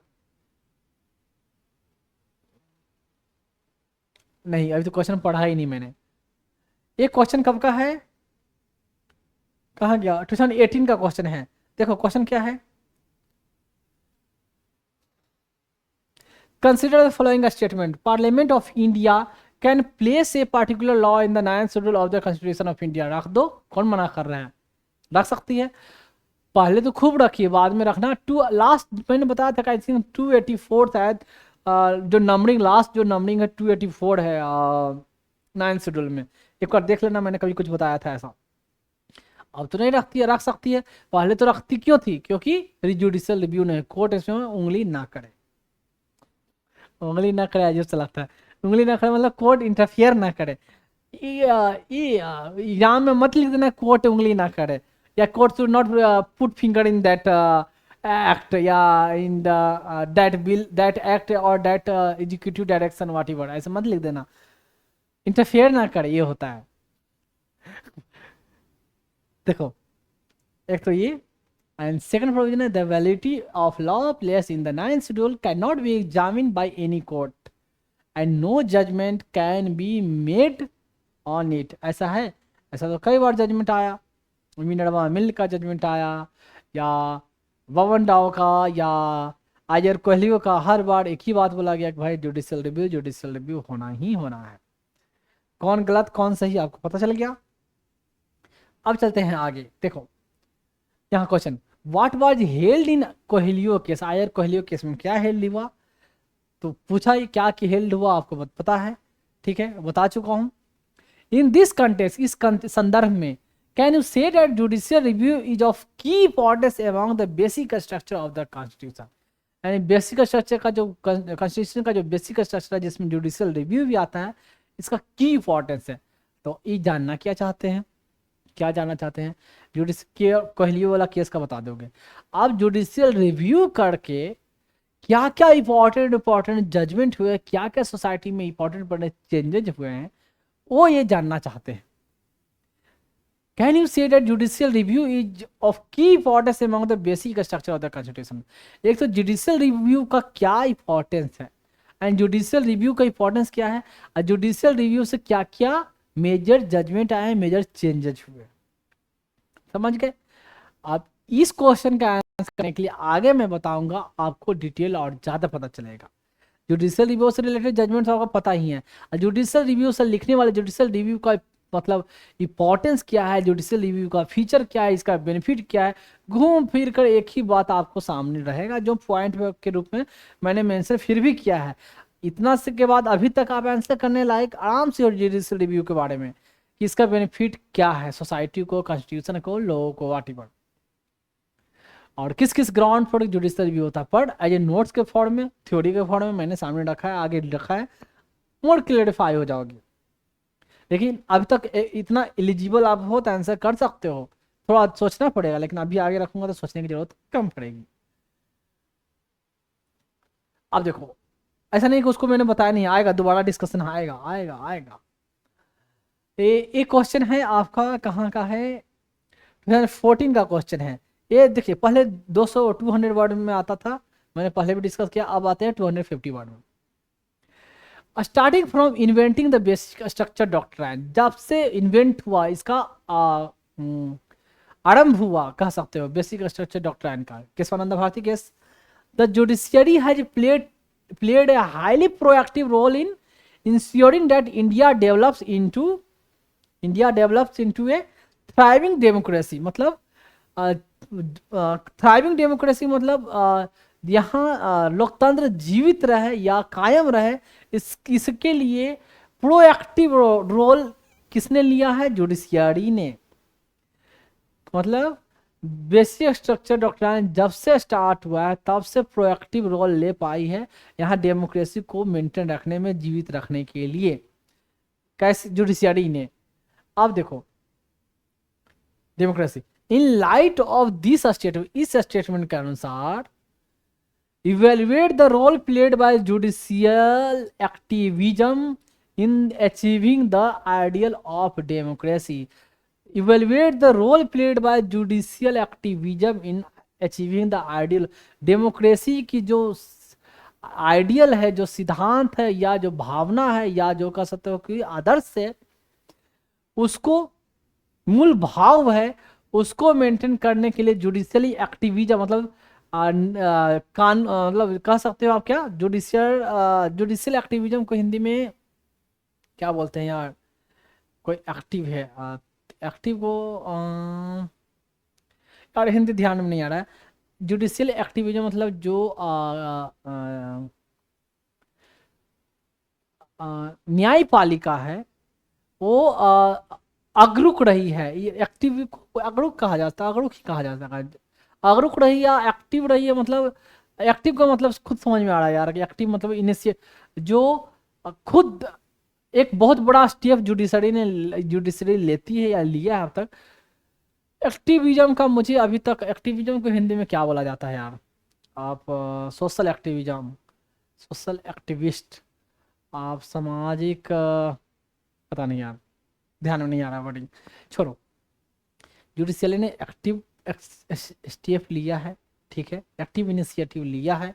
नहीं, अभी तो क्वेश्चन पढ़ा ही नहीं मैंने। ये क्वेश्चन कब का है, कहाँ गया? 2018 का क्वेश्चन है। देखो क्वेश्चन क्या है, consider the following statement, parliament of India can place a particular law in the 9th schedule of the constitution of India. रख दो, कौन मना कर रहा है, रख सकती है। पहले तो खूब रखिए, बाद में रखना। टू लास्ट मैंने बताया था, आई थिंक 284 शायद, जो नंबरिंग, लास्ट जो नंबरिंग है 284 है 9th शेड्यूल में। एक बार देख लेना, मैंने कभी कुछ बताया था ऐसा। अब तो नहीं रखती है, रख सकती है। पहले तो रखती क्यों थी? क्योंकि जुडिशियल रिव्यू नहीं, कोर्ट इसमें उंगली ना करे। उंगली ना करे अजीब सा लगता है। उंगली ना करे मतलब कोर्ट इंटरफियर ना करे। एग्जाम में मत लिख देना कोर्ट उंगली ना करे, या court should not put finger in that act, या in that bill, that act और that executive direction, whatever, ऐसे मत लिख देना। इंटरफेयर ना करे, ये होता है। देखो, एक तो ये, एंड सेकंड प्रोविजन है, the validity of law place in the 9th schedule can not be examined by any court and no judgment can be made on it. ऐसा है, ऐसा तो कई बार जजमेंट आया, मिनरवा मिल का जजमेंट आया, या ववन डाओ का, या आयर कोहलियो का। हर बार एक ही बात बोला गया कि भाई जुडिशियल रिव्यू, जुडिशियल रिव्यू होना ही होना है। कौन गलत कौन सही आपको पता चल गया। अब चलते हैं आगे। देखो यहाँ question, what was held in Coelho case, I R Coelho case में क्या हेल्ड हुआ? तो पूछा ये क्या कि हेल्ड हुआ, आपको पता है, ठीक है, बता चुका हूं। इन दिस कंटेक्स्ट, इस संदर्भ में, can you say that judicial review is of key importance among the basic structure of the constitution. यानी बेसिक स्ट्रक्चर का जो कॉन्स्टिट्यूशन का जो बेसिक स्ट्रक्चर है जिसमें जुडिशियल रिव्यू भी आता है, इसका की इंपॉर्टेंस है। तो ये जानना क्या चाहते हैं, क्या जानना चाहते हैं? जुडिशियल कोहलियो वाला केस का बता दोगे आप, जुडिशियल रिव्यू करके क्या क्या इंपॉर्टेंट जजमेंट हुए, क्या क्या सोसाइटी में इंपॉर्टेंट चेंजेस हुए हैं, वो ये जानना चाहते हैं। Can you say that judicial review is of key importance among the basic structure of the constitution. एक तो जुडिशियल रिव्यू का क्या इंपॉर्टेंस है, एंड जुडिशियल रिव्यू का इंपॉर्टेंस क्या है, और जुडिशियल रिव्यू से क्या क्या मेजर जजमेंट आए, मेजर चेंजेस हुए। समझ गए? आप इस क्वेश्चन का आंसर करने के लिए आगे मैं बताऊंगा, आपको डिटेल और ज्यादा पता चलेगा। जुडिशियल रिव्यू से रिलेटेड जजमेंट आपको पता ही है, और जुडिशियल रिव्यू से लिखने वाले जुडिशियल रिव्यू का मतलब इंपॉर्टेंस क्या है, जुडिशियल रिव्यू का फीचर क्या है, इसका बेनिफिट क्या है, घूम फिर कर एक ही बात आपको सामने रहेगा, जो पॉइंट के रूप में मैंने मेंशन फिर भी किया है। इतना से के बाद अभी तक आप आंसर करने लायक आराम से, और जुडिशियल रिव्यू के बारे में कि इसका बेनिफिट क्या है सोसाइटी को, कॉन्स्टिट्यूशन को, लोगों को, व्हाटएवर, और किस किस ग्राउंड पर जुडिशियल रिव्यू होता है। पर एज ए नोट्स के फॉर्म में, थ्योरी के फॉर्म में मैंने सामने रखा है, आगे रखा है, मोर क्लियरिफाई हो जाओगे। लेकिन अभी तक इतना एलिजिबल आप हो तो आंसर कर सकते हो, थोड़ा सोचना पड़ेगा, लेकिन अभी आगे रखूंगा तो सोचने की जरूरत कम पड़ेगी। अब देखो, ऐसा नहीं कि उसको मैंने बताया नहीं, आएगा दोबारा डिस्कशन, आएगा आएगा आएगा। एक क्वेश्चन है आपका, कहाँ का है, 2014 का क्वेश्चन है। ये देखिए, पहले 200 वर्ड में आता था, मैंने पहले भी डिस्कस किया, अब आते हैं 250 वर्ड में। Starting from inventing the basic structure doctrine, जब से इन्वेंट हुआ इसका आरंभ हुआ, कह सकते हो, बेसिक स्ट्रक्चर डॉक्ट्राइन का, Keshavananda Bharati case, the judiciary has played a highly proactive role in ensuring that India develops into a thriving democracy। मतलब थ्राइविंग डेमोक्रेसी मतलब यहाँ लोकतंत्र जीवित रहे या कायम रहे, इसके लिए प्रोएक्टिव रोल किसने लिया है? जुडिशियरी ने। मतलब बेसिक स्ट्रक्चर डॉक्ट्राइन जब से स्टार्ट हुआ है तब से प्रोएक्टिव रोल ले पाई है यहाँ डेमोक्रेसी को मेंटेन रखने में, जीवित रखने के लिए। कैसे? जुडिशियरी ने। अब देखो, democracy in light of this statement, इस स्टेटमेंट के अनुसार, evaluate the role played by judicial activism in achieving the ideal of democracy. Evaluate the role played by judicial activism in achieving the ideal. Democracy की जो ideal है, जो सिद्धांत है, या जो भावना है, या जो कह सकते हो कि आदर्श है, उसको मूल भाव है, उसको मेंटेन करने के लिए जुडिशियली एक्टिविज्म मतलब मतलब कह सकते हो आप क्या, जुडिशियल एक्टिविज्म को हिंदी में क्या बोलते हैं यार, कोई एक्टिव है, एक्टिव को यार हिंदी ध्यान में नहीं आ रहा है। जुडिशियल एक्टिविज्म मतलब जो न्यायपालिका है वो अगरुक रही है, ये एक्टिव को अगरुक कहा जाता है, अगरुक ही कहा जाता है, अगरुक रही या एक्टिव रही है। मतलब एक्टिव का मतलब खुद समझ में आ रहा है यार कि एक्टिव मतलब इनिशिएट, जो खुद एक बहुत बड़ा स्टेप जुडिशरी लेती है या लिया है अब तक। एक्टिविज्म का मुझे अभी तक, एक्टिविज्म को हिंदी में क्या बोला जाता है यार, आप सोशल एक्टिविज्म, सोशल एक्टिविस्ट, आप सामाजिक पता नहीं यार, ध्यान में नहीं आ रहा वर्डिंग, छोड़ो। जुडिशियल ने एक्टिव स्टेप लिया है, ठीक है, एक्टिव इनिशिएटिव लिया है,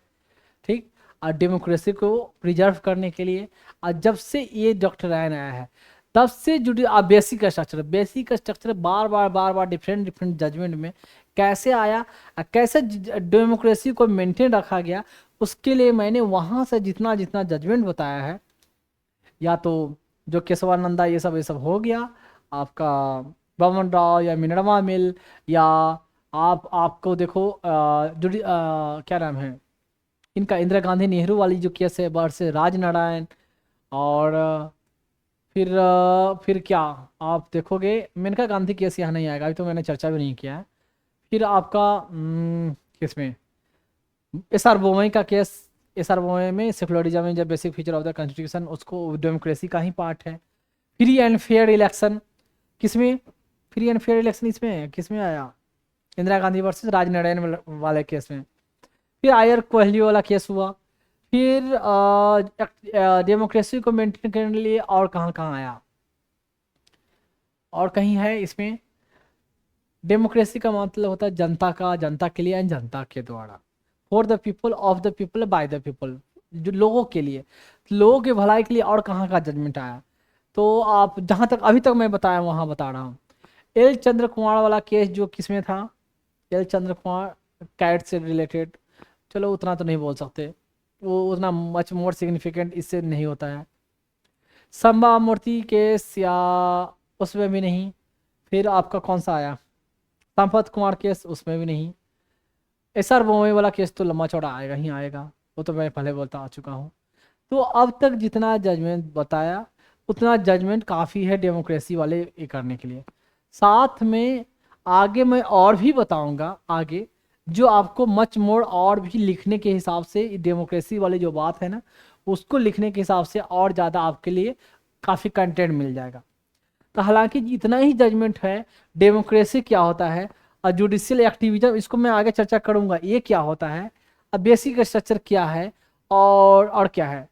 ठीक, और डेमोक्रेसी को प्रिजर्व करने के लिए। और जब से ये डॉक्ट्राइन आया है तब से बेसिक स्ट्रक्चर बार बार डिफरेंट जजमेंट में कैसे आया, कैसे डेमोक्रेसी को मेंटेन रखा गया, उसके लिए मैंने वहाँ से जितना जितना जजमेंट बताया है, या तो जो केशवानंदा ये सब हो गया आपका, बमन राव या मिनरमा मिल, या आपको देखो क्या नाम है इनका, इंदिरा गांधी नेहरू वाली जो केस है बार से, राजनारायण, और फिर क्या आप देखोगे, मेनका गांधी केस यहाँ नहीं आएगा, अभी तो मैंने चर्चा भी नहीं किया है। फिर आपका किसमें, एस आर बोमई का केस, एस आर बोमई में सेकुलरिज्म में जब basic feature of the constitution, उसको डेमोक्रेसी का ही पार्ट है। फ्री एंड फेयर इलेक्शन, किसमें फ्री एंड फेयर इलेक्शन, इसमें किसमें आया, इंदिरा गांधी वर्सेस राजनारायण वाले केस में। फिर आयर कोहली वाला केस हुआ। फिर डेमोक्रेसी को मेंटेन करने के लिए और कहाँ कहाँ आया, और कहीं है इसमें। डेमोक्रेसी का मतलब होता है जनता का, जनता के लिए एंड जनता के द्वारा, for the people, of the people, by the people, जो लोगों के लिए, लोगों के भलाई के लिए। और कहाँ का जजमेंट आया, तो आप जहाँ तक अभी तक मैं बताया वहाँ बता रहा हूँ। एल चंद्र कुमार वाला केस जो किसमें था, एल चंद्र कुमार कैट से रिलेटेड, चलो उतना तो नहीं बोल सकते, वो उतना मच मोर सिग्निफिकेंट इससे नहीं होता है। संभा मूर्ति केस या उसमें भी नहीं। फिर आपका कौन सा आया, संपत कुमार केस, उसमें भी नहीं। एस आर बोमे वाला केस तो लंबा चौड़ा आएगा ही आएगा, वो तो मैं पहले बोलता आ चुका हूँ। तो अब तक जितना जजमेंट बताया उतना जजमेंट काफ़ी है डेमोक्रेसी वाले ये करने के लिए। साथ में आगे मैं और भी बताऊंगा आगे, जो आपको मच मोर और भी लिखने के हिसाब से डेमोक्रेसी वाली जो बात है ना, उसको लिखने के हिसाब से और ज़्यादा आपके लिए काफ़ी कंटेंट मिल जाएगा। तो हालांकि इतना ही जजमेंट है डेमोक्रेसी क्या होता है, और जुडिशियल एक्टिविज्म इसको मैं आगे चर्चा करूंगा ये क्या होता है, और बेसिक स्ट्रक्चर क्या है, और क्या है।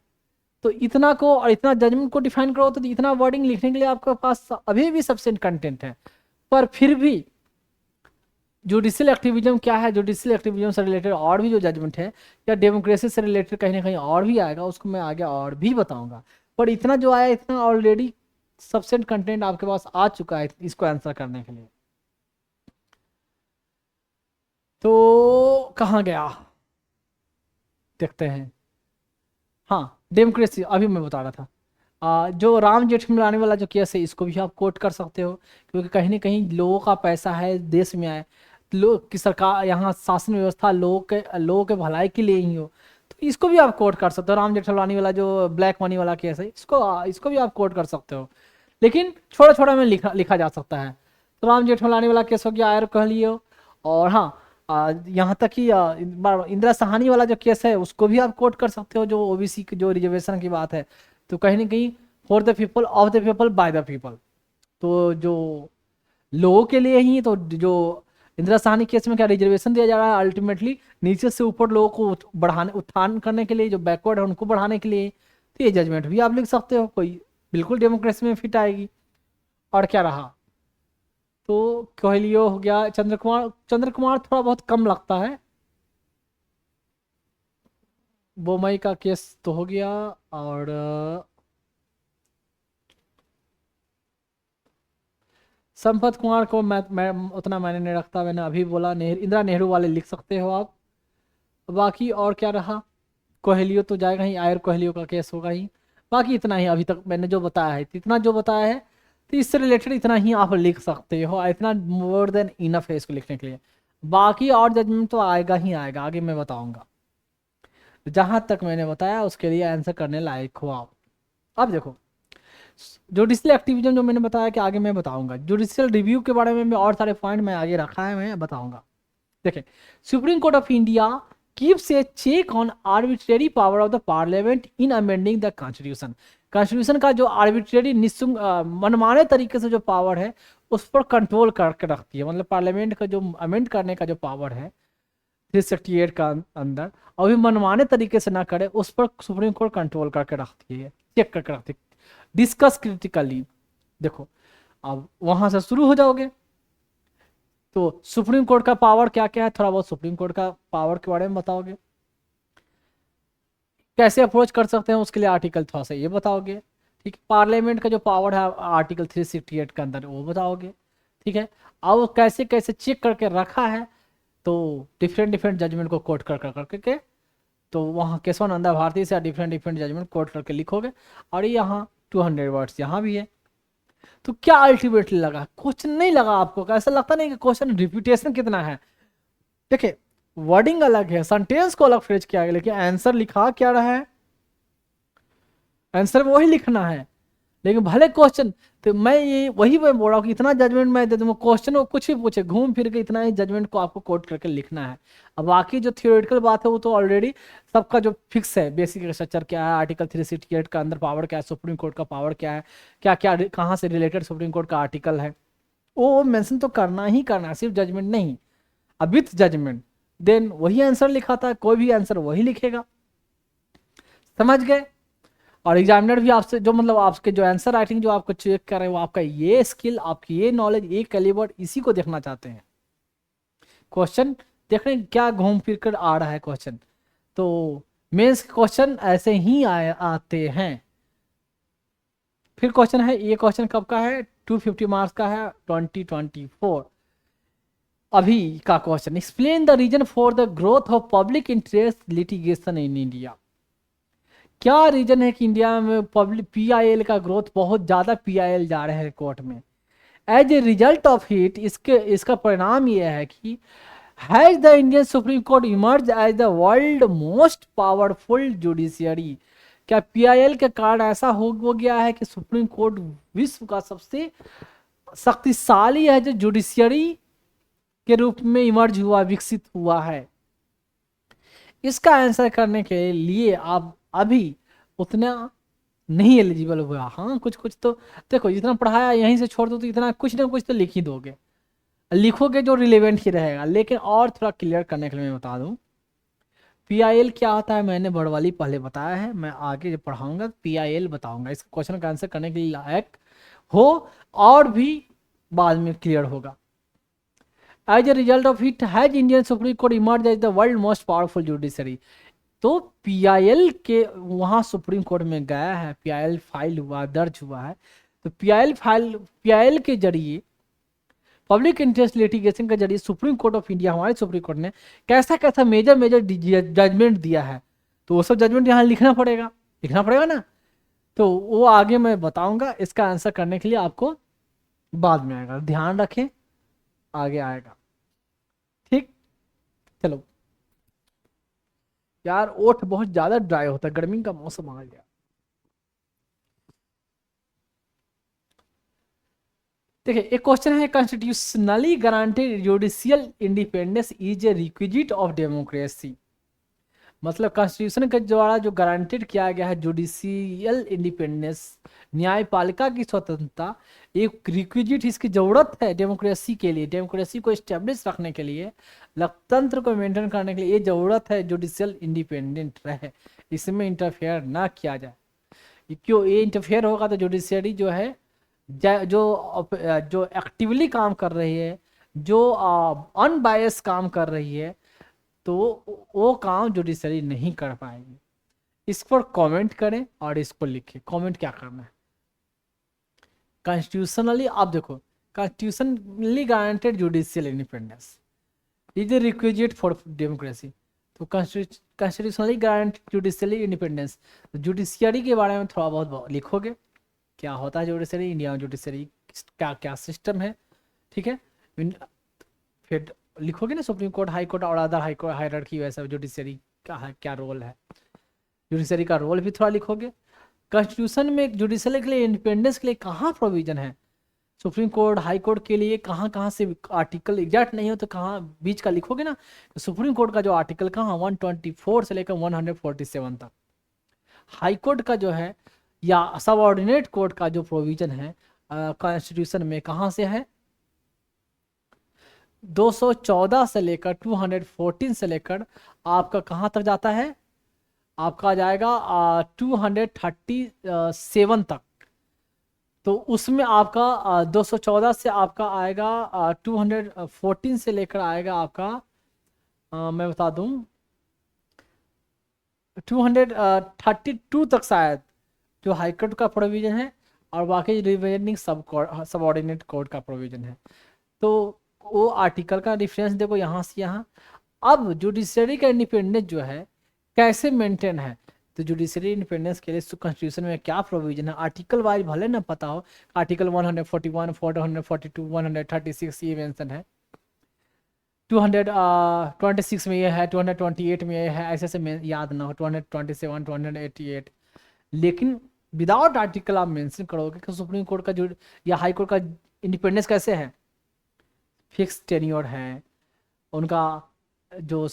तो इतना को और इतना जजमेंट को डिफाइन करो तो इतना वर्डिंग लिखने के लिए आपके पास अभी भी सफिशिएंट कंटेंट है। पर फिर भी जुडिशियल एक्टिविज्म क्या है, जुडिशियल एक्टिविज्म से रिलेटेड और भी जो जजमेंट है या डेमोक्रेसी से रिलेटेड कहीं ना कहीं और भी आएगा, उसको मैं आगे और भी बताऊंगा। पर इतना जो आया इतना ऑलरेडी सफिशिएंट कंटेंट आपके पास आ चुका है इसको आंसर करने के लिए। तो कहाँ गया देखते हैं। हाँ, डेमोक्रेसी अभी मैं बता रहा था। जो राम जेठमलानी वाला जो केस है इसको भी आप कोट कर सकते हो, क्योंकि कहीं ना कहीं लोगों का पैसा है देश में आए, लोग की सरकार यहाँ शासन व्यवस्था लोगों के भलाई के लिए ही हो, तो इसको भी आप कोट कर सकते हो। राम जेठमलानी वाला जो ब्लैक मनी वाला केस है इसको भी आप कोट कर सकते हो, लेकिन छोटा छोटा में लिखा जा सकता है। तो राम जेठमलानी वाला केस हो गया, आयर कह लियो। और हाँ, यहाँ तक कि इंदिरा साहनी वाला जो केस है उसको भी आप कोट कर सकते हो, जो ओबीसी की जो रिजर्वेशन की बात है। तो कहीं ना कहीं for the people, of the people, by the people, तो जो लोगों के लिए ही, तो जो इंदिरा साहनी केस में क्या रिजर्वेशन दिया जा रहा है अल्टीमेटली नीचे से ऊपर लोगों को बढ़ाने उत्थान करने के लिए, जो बैकवर्ड है उनको बढ़ाने के लिए। तो ये जजमेंट भी आप लिख सकते हो, कोई बिल्कुल डेमोक्रेसी में फिट आएगी। और क्या रहा, तो कोहलियो हो गया, चंद्र कुमार थोड़ा बहुत कम लगता है। बोमई का केस तो हो गया। और संपत कुमार को मैं उतना मैंने नहीं रखता, मैंने अभी बोला। इंदिरा नेहरू वाले लिख सकते हो आप। बाकी और क्या रहा, कोहलियो तो जाएगा ही, आयर कोहलियो का केस होगा ही। बाकी इतना ही अभी तक मैंने जो बताया है, इतना जो बताया है, तो इससे रिलेटेड इतना ही आप लिख सकते हो, इतना मोर देन इनफ है इसको लिखने के लिए। बाकी और जजमेंट तो आएगा ही आएगा, आगे मैं बताऊंगा। जहां तक मैंने बताया उसके लिए आंसर करने लायक हो आप। अब देखो, जुडिशियल एक्टिविज्म जो मैंने बताया कि आगे मैं बताऊंगा, जुडिशियल रिव्यू के बारे में भी और सारे पॉइंट मैं आगे रखा है, मैं बताऊंगा। देखें, Supreme Court of India keeps a check on arbitrary power of the parliament in amending the constitution. Constitution का जो आर्बिट्रेरी मनमाने तरीके से जो पावर है उस पर कंट्रोल करके रखती है। मतलब पार्लियामेंट का जो अमेंड करने का जो पावर है 368 का अंदर, और भी मनमाने तरीके से ना करे उस पर सुप्रीम कोर्ट कंट्रोल करके रखती है, चेक करके रखती है। डिस्कस क्रिटिकली, देखो अब वहां से शुरू हो जाओगे तो सुप्रीम कोर्ट का पावर क्या क्या है, थोड़ा बहुत सुप्रीम कोर्ट का पावर के बारे में बताओगे, कैसे अप्रोच कर सकते हैं उसके लिए आर्टिकल थोड़ा सा ये बताओगे। ठीक है, पार्लियामेंट का जो पावर है आर्टिकल 368 के अंदर वो बताओगे। ठीक है, अब वो कैसे कैसे चेक करके रखा है, तो डिफरेंट डिफरेंट जजमेंट को कोट कर करके तो वहाँ केशवानंदा भारती से डिफरेंट डिफरेंट जजमेंट कोट करके लिखोगे। और यहाँ 200 वर्ड्स यहाँ भी है। तो क्या अल्टीमेटली लगा, क्वेश्चन नहीं लगा आपको? ऐसा लगता नहीं कि क्वेश्चन रिपीटेशन कितना है। देखिए, वर्डिंग अलग है, सेंटेंस को अलग फ्रेज किया गया, लेकिन आंसर लिखा क्या रहा है, आंसर वही लिखना है। लेकिन भले क्वेश्चन, तो मैं ये वही मैं बोल रहा हूँ कि इतना जजमेंट मैं दे दूंगा, क्वेश्चन को कुछ भी पूछे घूम फिर के इतना ही जजमेंट को आपको कोट करके लिखना है। अब बाकी जो थियोरेटिकल बात है वो तो ऑलरेडी सबका जो फिक्स है, बेसिक स्ट्रक्चर क्या है, आर्टिकल 368 का अंदर पावर क्या है, सुप्रीम कोर्ट का पावर क्या है, क्या क्या कहाँ से रिलेटेड सुप्रीम कोर्ट का आर्टिकल है, वो मेंशन तो करना ही करना है, सिर्फ जजमेंट नहीं। अब विथ जजमेंट देन वही आंसर लिखा था, कोई भी आंसर वही लिखेगा। समझ गए? और एग्जामिनर भी आपसे जो मतलब आपके जो आंसर राइटिंग जो आपको चेक कर रहे हैं वो आपका ये स्किल, आपकी ये नॉलेज, ये कैलिबर, इसी को देखना चाहते हैं। क्वेश्चन देख रहे हैं क्या घूम फिर कर आ रहा है क्वेश्चन, तो मेंस क्वेश्चन ऐसे ही आते हैं। फिर क्वेश्चन है, ये क्वेश्चन कब का है, 250 मार्क्स का है, 2024 अभी का question. Explain the reason for the growth of public interest litigation in India. क्या रीजन है कि इंडिया में पब्लिक पीआईएल का ग्रोथ, बहुत ज्यादा पीआईएल जा रहे हैं कोर्ट में। As a result of it, इसका परिणाम यह है कि has the Indian Supreme Court emerge as the world most powerful judiciary. क्या पीआईएल के कारण ऐसा हो गया है कि सुप्रीम कोर्ट विश्व का सबसे शक्तिशाली है जो जुडिशियरी के रूप में इमर्ज हुआ, विकसित हुआ है? इसका आंसर करने के लिए आप अभी उतना नहीं एलिजिबल हुआ। हाँ, कुछ कुछ तो देखो, जितना पढ़ाया यहीं से छोड़ दो तो इतना कुछ ना कुछ तो लिख ही दोगे, लिखोगे जो रिलेवेंट ही रहेगा। लेकिन और थोड़ा क्लियर करने के लिए मैं बता दूं, पीआईएल क्या होता है मैंने बड़वाली पहले बताया है, मैं आगे जब पढ़ाऊंगा पीआईएल बताऊंगा, इस क्वेश्चन का आंसर करने के लिए लायक हो और भी बाद में क्लियर होगा। As a result of it has Indian Supreme Court emerge as the world most powerful judiciary. तो पीआईएल के वहां सुप्रीम कोर्ट में गया है, पीआईएल फाइल हुआ, दर्ज हुआ है, तो पीआईएल के जरिए, पब्लिक इंटरेस्ट लिटिगेशन के जरिए सुप्रीम कोर्ट ऑफ इंडिया, हमारे सुप्रीम कोर्ट ने कैसा कैसा मेजर मेजर जजमेंट दिया है, तो वो सब जजमेंट यहाँ लिखना पड़ेगा ना। तो वो आगे मैं बताऊंगा, इसका आंसर करने के लिए आपको बाद में आएगा, ध्यान रखें, आगे आएगा। ठीक, चलो यार, ओठ बहुत ज्यादा ड्राई होता है, गर्मी का मौसम आ गया। देखिए, एक क्वेश्चन है, constitutionally guaranteed judicial independence is a requisite of democracy. मतलब कॉन्स्टिट्यूशन के द्वारा जो गारंटेड किया गया है जुडिशियल इंडिपेंडेंस, न्यायपालिका की स्वतंत्रता, एक रिक्विजिट इसकी जरूरत है डेमोक्रेसी के लिए, डेमोक्रेसी को स्टेब्लिश रखने के लिए, लोकतंत्र को मेंटेन करने के लिए ये जरूरत है जुडिशियल इंडिपेंडेंट रहे, इसमें इंटरफेयर ना किया जाए। क्यों ये इंटरफेयर होगा तो जुडिशियरी जो है जो एक्टिवली काम कर रही है, जो अनबायस काम कर रही है, तो वो काम जुडिशरी नहीं कर पाएगी। इस पर कमेंट करें और इसको लिखें। कमेंट क्या करना है? कॉन्स्टिट्यूशनली, आप देखो, constitutionally guaranteed judicial independence is the requisite for democracy. तो constitutionally guaranteed judicially independence, judiciary के बारे में थोड़ा बहुत लिखोगे, क्या होता है जुडिशरी, इंडिया में जुडिशरी क्या क्या सिस्टम है, ठीक है। फिर लिखोगे ना सुप्रीम कोर्ट, हाई कोर्ट और अदर हाई कोर्ट हायरार्की, वैसा जुडिशरी का है, क्या रोल है, जुडिशरी का रोल भी थोड़ा लिखोगे। कॉन्स्टिट्यूशन में जुडिशरी के लिए इंडिपेंडेंस के लिए कहाँ प्रोविजन है, सुप्रीम कोर्ट हाई कोर्ट के लिए कहाँ कहाँ से आर्टिकल एग्जैक्ट नहीं हो तो कहाँ बीच का लिखोगे ना, तो सुप्रीम कोर्ट का जो आर्टिकल कहाँ 124 से लेकर 147 तक, हाई कोर्ट का जो है या सबऑर्डिनेट कोर्ट का जो प्रोविजन है कॉन्स्टिट्यूशन में कहाँ से है, 214 से लेकर 214 से लेकर आपका कहाँ तक जाता है, आपका जाएगा 237 तक। तो उसमें आपका 214 से आपका आएगा 214 से लेकर आएगा आपका मैं बता दूं 232 तक शायद जो हाईकोर्ट का प्रोविजन है, और बाकी रिमेनिंग सबऑर्डिनेट कोर्ट का प्रोविजन है। तो वो आर्टिकल का डिफरेंस देखो यहाँ से यहाँ। अब जुडिशरी का इंडिपेंडेंस जो है कैसे मेंटेन है, तो जुडिशरी इंडिपेंडेंस के लिए कॉन्स्टिट्यूशन में क्या प्रोविजन है, आर्टिकल वाइज भले ना पता हो, आर्टिकल 141, 442, 136 ये मेंशन है, 226 में ये है, 228 में ये है, ऐसे से याद ना हो, 227, 288, लेकिन विदाउट आर्टिकल आप मेंशन करोगे कि सुप्रीम कोर्ट का जो या हाई कोर्ट का इंडिपेंडेंस कैसे है, फिक्स टेन्योर है उनका, जो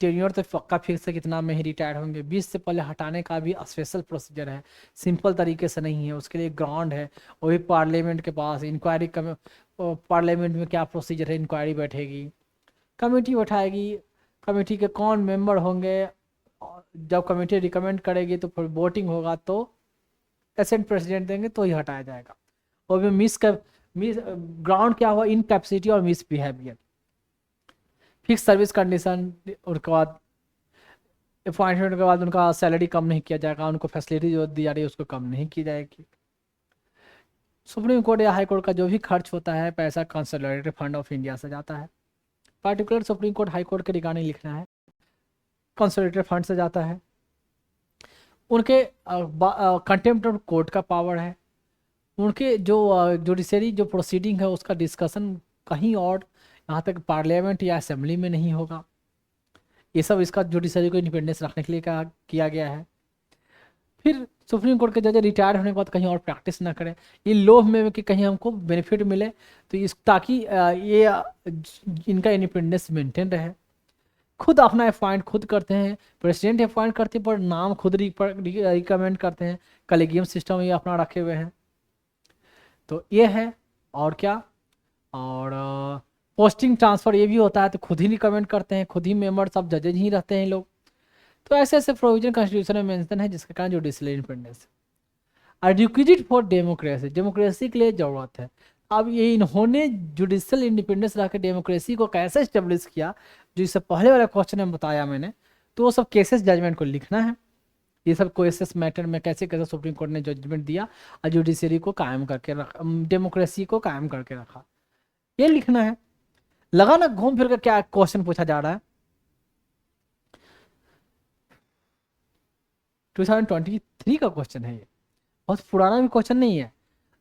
टेन्योर तो पक्का फिक्स है कितना में ही रिटायर होंगे, 20 से पहले हटाने का भी स्पेशल प्रोसीजर है, सिंपल तरीके से नहीं है, उसके लिए ग्राउंड है, वही पार्लियामेंट के पास इंक्वायरी पार्लियामेंट में क्या प्रोसीजर है, इंक्वायरी बैठेगी, कमेटी बैठाएगी, कमेटी के कौन मेंबर होंगे, जब कमेटी रिकमेंड करेगी तो फिर वोटिंग होगा, तो एसेंट प्रेसिडेंट देंगे तो ही हटाया जाएगा। और भी मिस ग्राउंड क्या हुआ, इनकैपेसिटी और miss behaviour, fix service condition, उसके बाद अपॉइंटमेंट के बाद उनका सैलरी कम नहीं किया जाएगा, उनको फैसिलिटी जो दी जा रही है उसको कम नहीं की जाएगी। सुप्रीम कोर्ट या हाई कोर्ट का जो भी खर्च होता है पैसा कंसोलिडेटेड फंड ऑफ इंडिया से जाता है, particular supreme court high court के रिगार्डिंग लिखना है, कंसोलिडेटेड फंड से जाता है। उनके कंटेम्प्ट ऑफ कोर्ट का पावर है, उनके जो जुडिशरी जो प्रोसीडिंग है उसका डिस्कशन कहीं और, यहाँ तक पार्लियामेंट या असेंबली में नहीं होगा। ये सब इसका जुडिशरी को इंडिपेंडेंस रखने के लिए किया गया है। फिर सुप्रीम कोर्ट के जज रिटायर होने के बाद कहीं और प्रैक्टिस ना करें, ये लोभ में कि कहीं हमको बेनिफिट मिले, तो इस ताकि ये इनका इंडिपेंडेंस मेंटेन रहे। खुद अपना अपॉइंट खुद करते हैं, प्रेसिडेंट अपॉइंट करते हैं पर नाम खुद रिकमेंड करते हैं, कलेजियम सिस्टम ये अपना रखे हुए हैं। तो ये है, और क्या, और पोस्टिंग ट्रांसफ़र ये भी होता है, तो खुद ही रिकमेंड करते हैं, खुद ही मेंबर सब जजेज ही रहते हैं लोग। तो ऐसे ऐसे प्रोविजन कॉन्स्टिट्यूशन में मेंशन है जिसके कारण जुडिशियल इंडिपेंडेंस है। रिक्विजिट फॉर डेमोक्रेसी, डेमोक्रेसी के लिए ज़रूरत है। अब ये इन्होंने जुडिशियल इंडिपेंडेंस रख के डेमोक्रेसी को कैसे इस्टेब्लिश किया, जो इससे पहले वाला क्वेश्चन में बताया मैंने, तो वो सब केसेस जजमेंट को लिखना है। ये सब केसेस मैटर में कैसे कैसे सुप्रीम कोर्ट ने जजमेंट दिया और जुडिशरी को कायम करके रखा, डेमोक्रेसी को कायम करके रखा, ये लिखना है। लगा ना घूम फिर कर क्या क्वेश्चन पूछा जा रहा है। 2023 का क्वेश्चन है ये, बहुत पुराना भी क्वेश्चन नहीं है।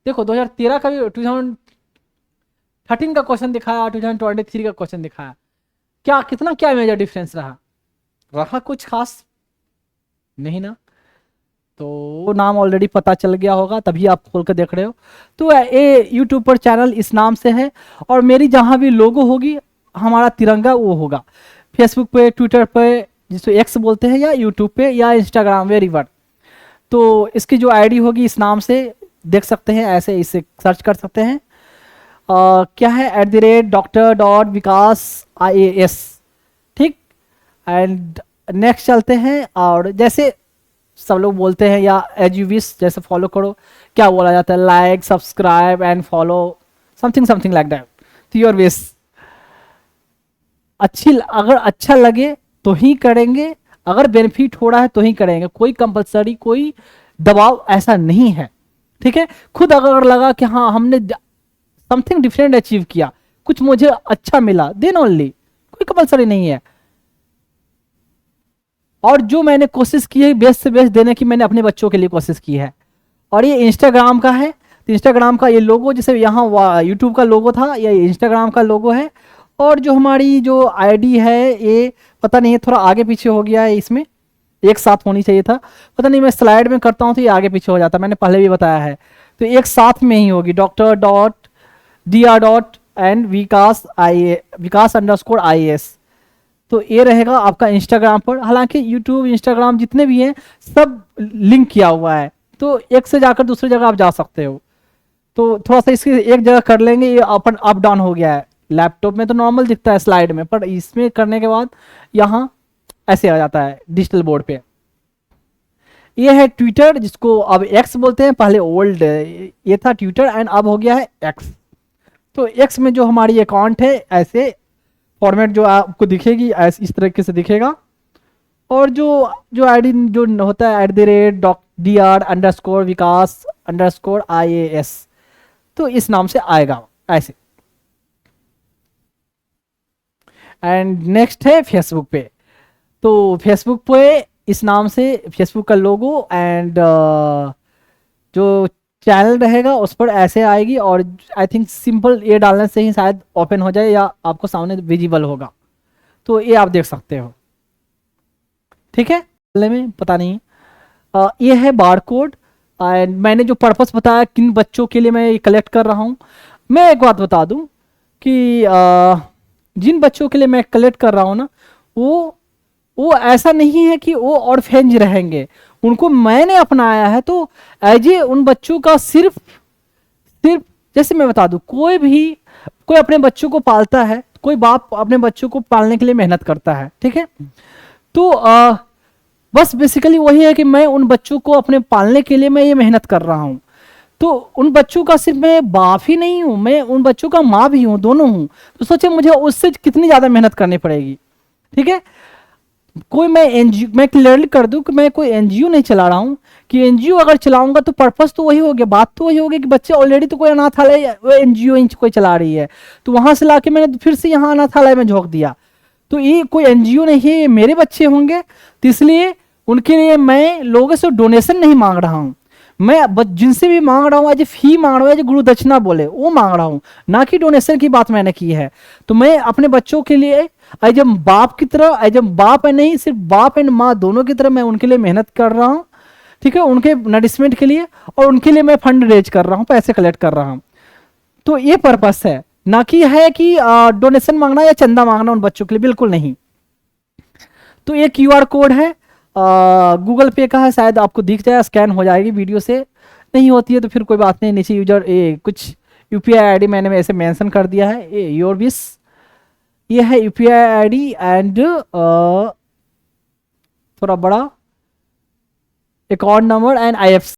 देखो 2013 का भी 2013 का क्वेश्चन दिखाया, 2023 का क्वेश्चन दिखाया, क्या कितना क्या मेजर डिफरेंस रहा कुछ खास नहीं ना। तो नाम ऑलरेडी पता चल गया होगा, तभी आप खोल कर देख रहे हो। तो ये यूट्यूब पर चैनल इस नाम से है, और मेरी जहाँ भी लोगो होगी हमारा तिरंगा वो होगा। फेसबुक पे, ट्विटर पे, जिसको एक्स बोलते हैं, या यूट्यूब पे या इंस्टाग्राम, वेरीवर। तो इसकी जो आईडी होगी इस नाम से देख सकते हैं, ऐसे इसे सर्च कर सकते हैं। क्या है, @Dr.Vikas IAS, ठीक। एंड नेक्स्ट चलते हैं, और जैसे सब लोग बोलते हैं, या एज यू विश, जैसे फॉलो करो, क्या बोला जाता है, like, subscribe and follow, something something like that, तो योर विश। अगर अच्छा लगे तो ही करेंगे, अगर बेनिफिट हो रहा है तो ही करेंगे, कोई कंपलसरी, कोई दबाव ऐसा नहीं है, ठीक है। खुद अगर लगा कि हाँ हमने समथिंग डिफरेंट अचीव किया, कुछ मुझे अच्छा मिला, देन ओनली, कोई कंपलसरी नहीं है। और जो मैंने कोशिश की है बेस्ट से बेस्ट देने की, मैंने अपने बच्चों के लिए कोशिश की है। और ये इंस्टाग्राम का है, तो इंस्टाग्राम का ये लोगो, जैसे यहाँ यूट्यूब का लोगो था, ये इंस्टाग्राम का लोगो है। और जो हमारी जो आईडी है, ये पता नहीं है, थोड़ा आगे पीछे हो गया है, इसमें एक साथ होनी चाहिए था, पता नहीं, मैं स्लाइड में करता हूँ तो ये आगे पीछे हो जाता है, मैंने पहले भी बताया है। तो एक साथ में ही होगी, Dr.Vikas_IAS। तो ये रहेगा आपका इंस्टाग्राम पर। हालांकि यूट्यूब, इंस्टाग्राम जितने भी हैं सब लिंक किया हुआ है, तो एक से जाकर दूसरी जगह आप जा सकते हो। तो थोड़ा सा इसकी एक जगह कर लेंगे, ये अपन अप डाउन हो गया है। लैपटॉप में तो नॉर्मल दिखता है स्लाइड में, पर इसमें करने के बाद यहाँ ऐसे आ जाता है डिजिटल बोर्ड पे। ये है ट्विटर, जिसको अब एक्स बोलते हैं, पहले ओल्ड ये था ट्विटर, एंड अब हो गया है एक्स। तो एक्स में जो हमारी अकाउंट है, ऐसे फॉर्मेट जो आपको दिखेगी, ऐसे इस तरीके से दिखेगा। और जो जो आईडी जो होता है, @Dr.Vikas_IAS, तो इस नाम से आएगा ऐसे। एंड नेक्स्ट है फेसबुक पे। तो फेसबुक पे इस नाम से फेसबुक का लोगो, एंड जो चैनल रहेगा उस पर ऐसे आएगी। और आई थिंक सिंपल ये डालने से ही शायद ओपन हो जाए, या आपको सामने विजिबल होगा, तो ये आप देख सकते हो, ठीक है। में पता नहीं, ये है बार कोड। एंड मैंने जो पर्पस बताया किन बच्चों के लिए मैं ये कलेक्ट कर रहा हूँ, मैं एक बात बता दूं कि जिन बच्चों के लिए मैं कलेक्ट कर रहा हूँ ना, वो ऐसा नहीं है कि वो ऑर्फेंज रहेंगे, उनको मैंने अपनाया है। तो एज ए उन बच्चों का सिर्फ सिर्फ जैसे मैं बता दूं, कोई अपने बच्चों को पालता है, कोई बाप अपने बच्चों को पालने के लिए मेहनत करता है, ठीक है। तो बस बेसिकली वही है कि मैं उन बच्चों को अपने पालने के लिए मैं ये मेहनत कर रहा हूँ। तो उन बच्चों का सिर्फ मैं बाप ही नहीं हूँ, मैं उन बच्चों का माँ भी हूँ, दोनों हूँ। तो सोचे मुझे उससे कितनी ज़्यादा मेहनत करनी पड़ेगी, ठीक है। मैं क्लियरली कर दूं कि मैं कोई एनजीओ नहीं चला रहा हूं, कि एनजीओ अगर चलाऊंगा तो पर्पस तो वही हो गया, बात तो वही होगी कि बच्चे ऑलरेडी तो कोई अनाथालय, वो एनजीओ कोई चला रही है, तो वहां से लाके मैंने फिर से यहाँ अनाथालय में झोंक दिया। तो ये कोई एनजीओ नहीं है, ये मेरे बच्चे होंगे, तो इसलिए उनके लिए मैं लोगों से डोनेशन नहीं मांग रहा हूँ। मैं जिनसे भी मांग रहा हूँ, एज फी मांग रहा हूँ, एज गुरु दक्षिणा बोले वो मांग रहा हूँ, ना कि डोनेशन की बात मैंने की है। तो मैं अपने बच्चों के लिए एज बाप की तरह, एज बाप है नहीं, सिर्फ बाप एंड माँ दोनों की तरह मैं उनके लिए मेहनत कर रहा हूँ, ठीक है, उनके नरिशमेंट के लिए। और उनके लिए मैं फंड रेज कर रहा हूँ, पैसे कलेक्ट कर रहा हूँ। तो ये पर्पस है, ना कि है कि डोनेशन मांगना या चंदा मांगना उन बच्चों के लिए, बिल्कुल नहीं। तो ये क्यूआर कोड है, गूगल पे का है, शायद आपको दिख जाए, स्कैन हो जाएगी वीडियो से, नहीं होती है तो फिर कोई बात नहीं, नीचे यूजर कुछ यूपीआई आईडी मैंने ऐसे मेंशन कर दिया है, योर विश। ये है यूपीआई आईडी, एंड थोड़ा बड़ा अकाउंट नंबर एंड IFSC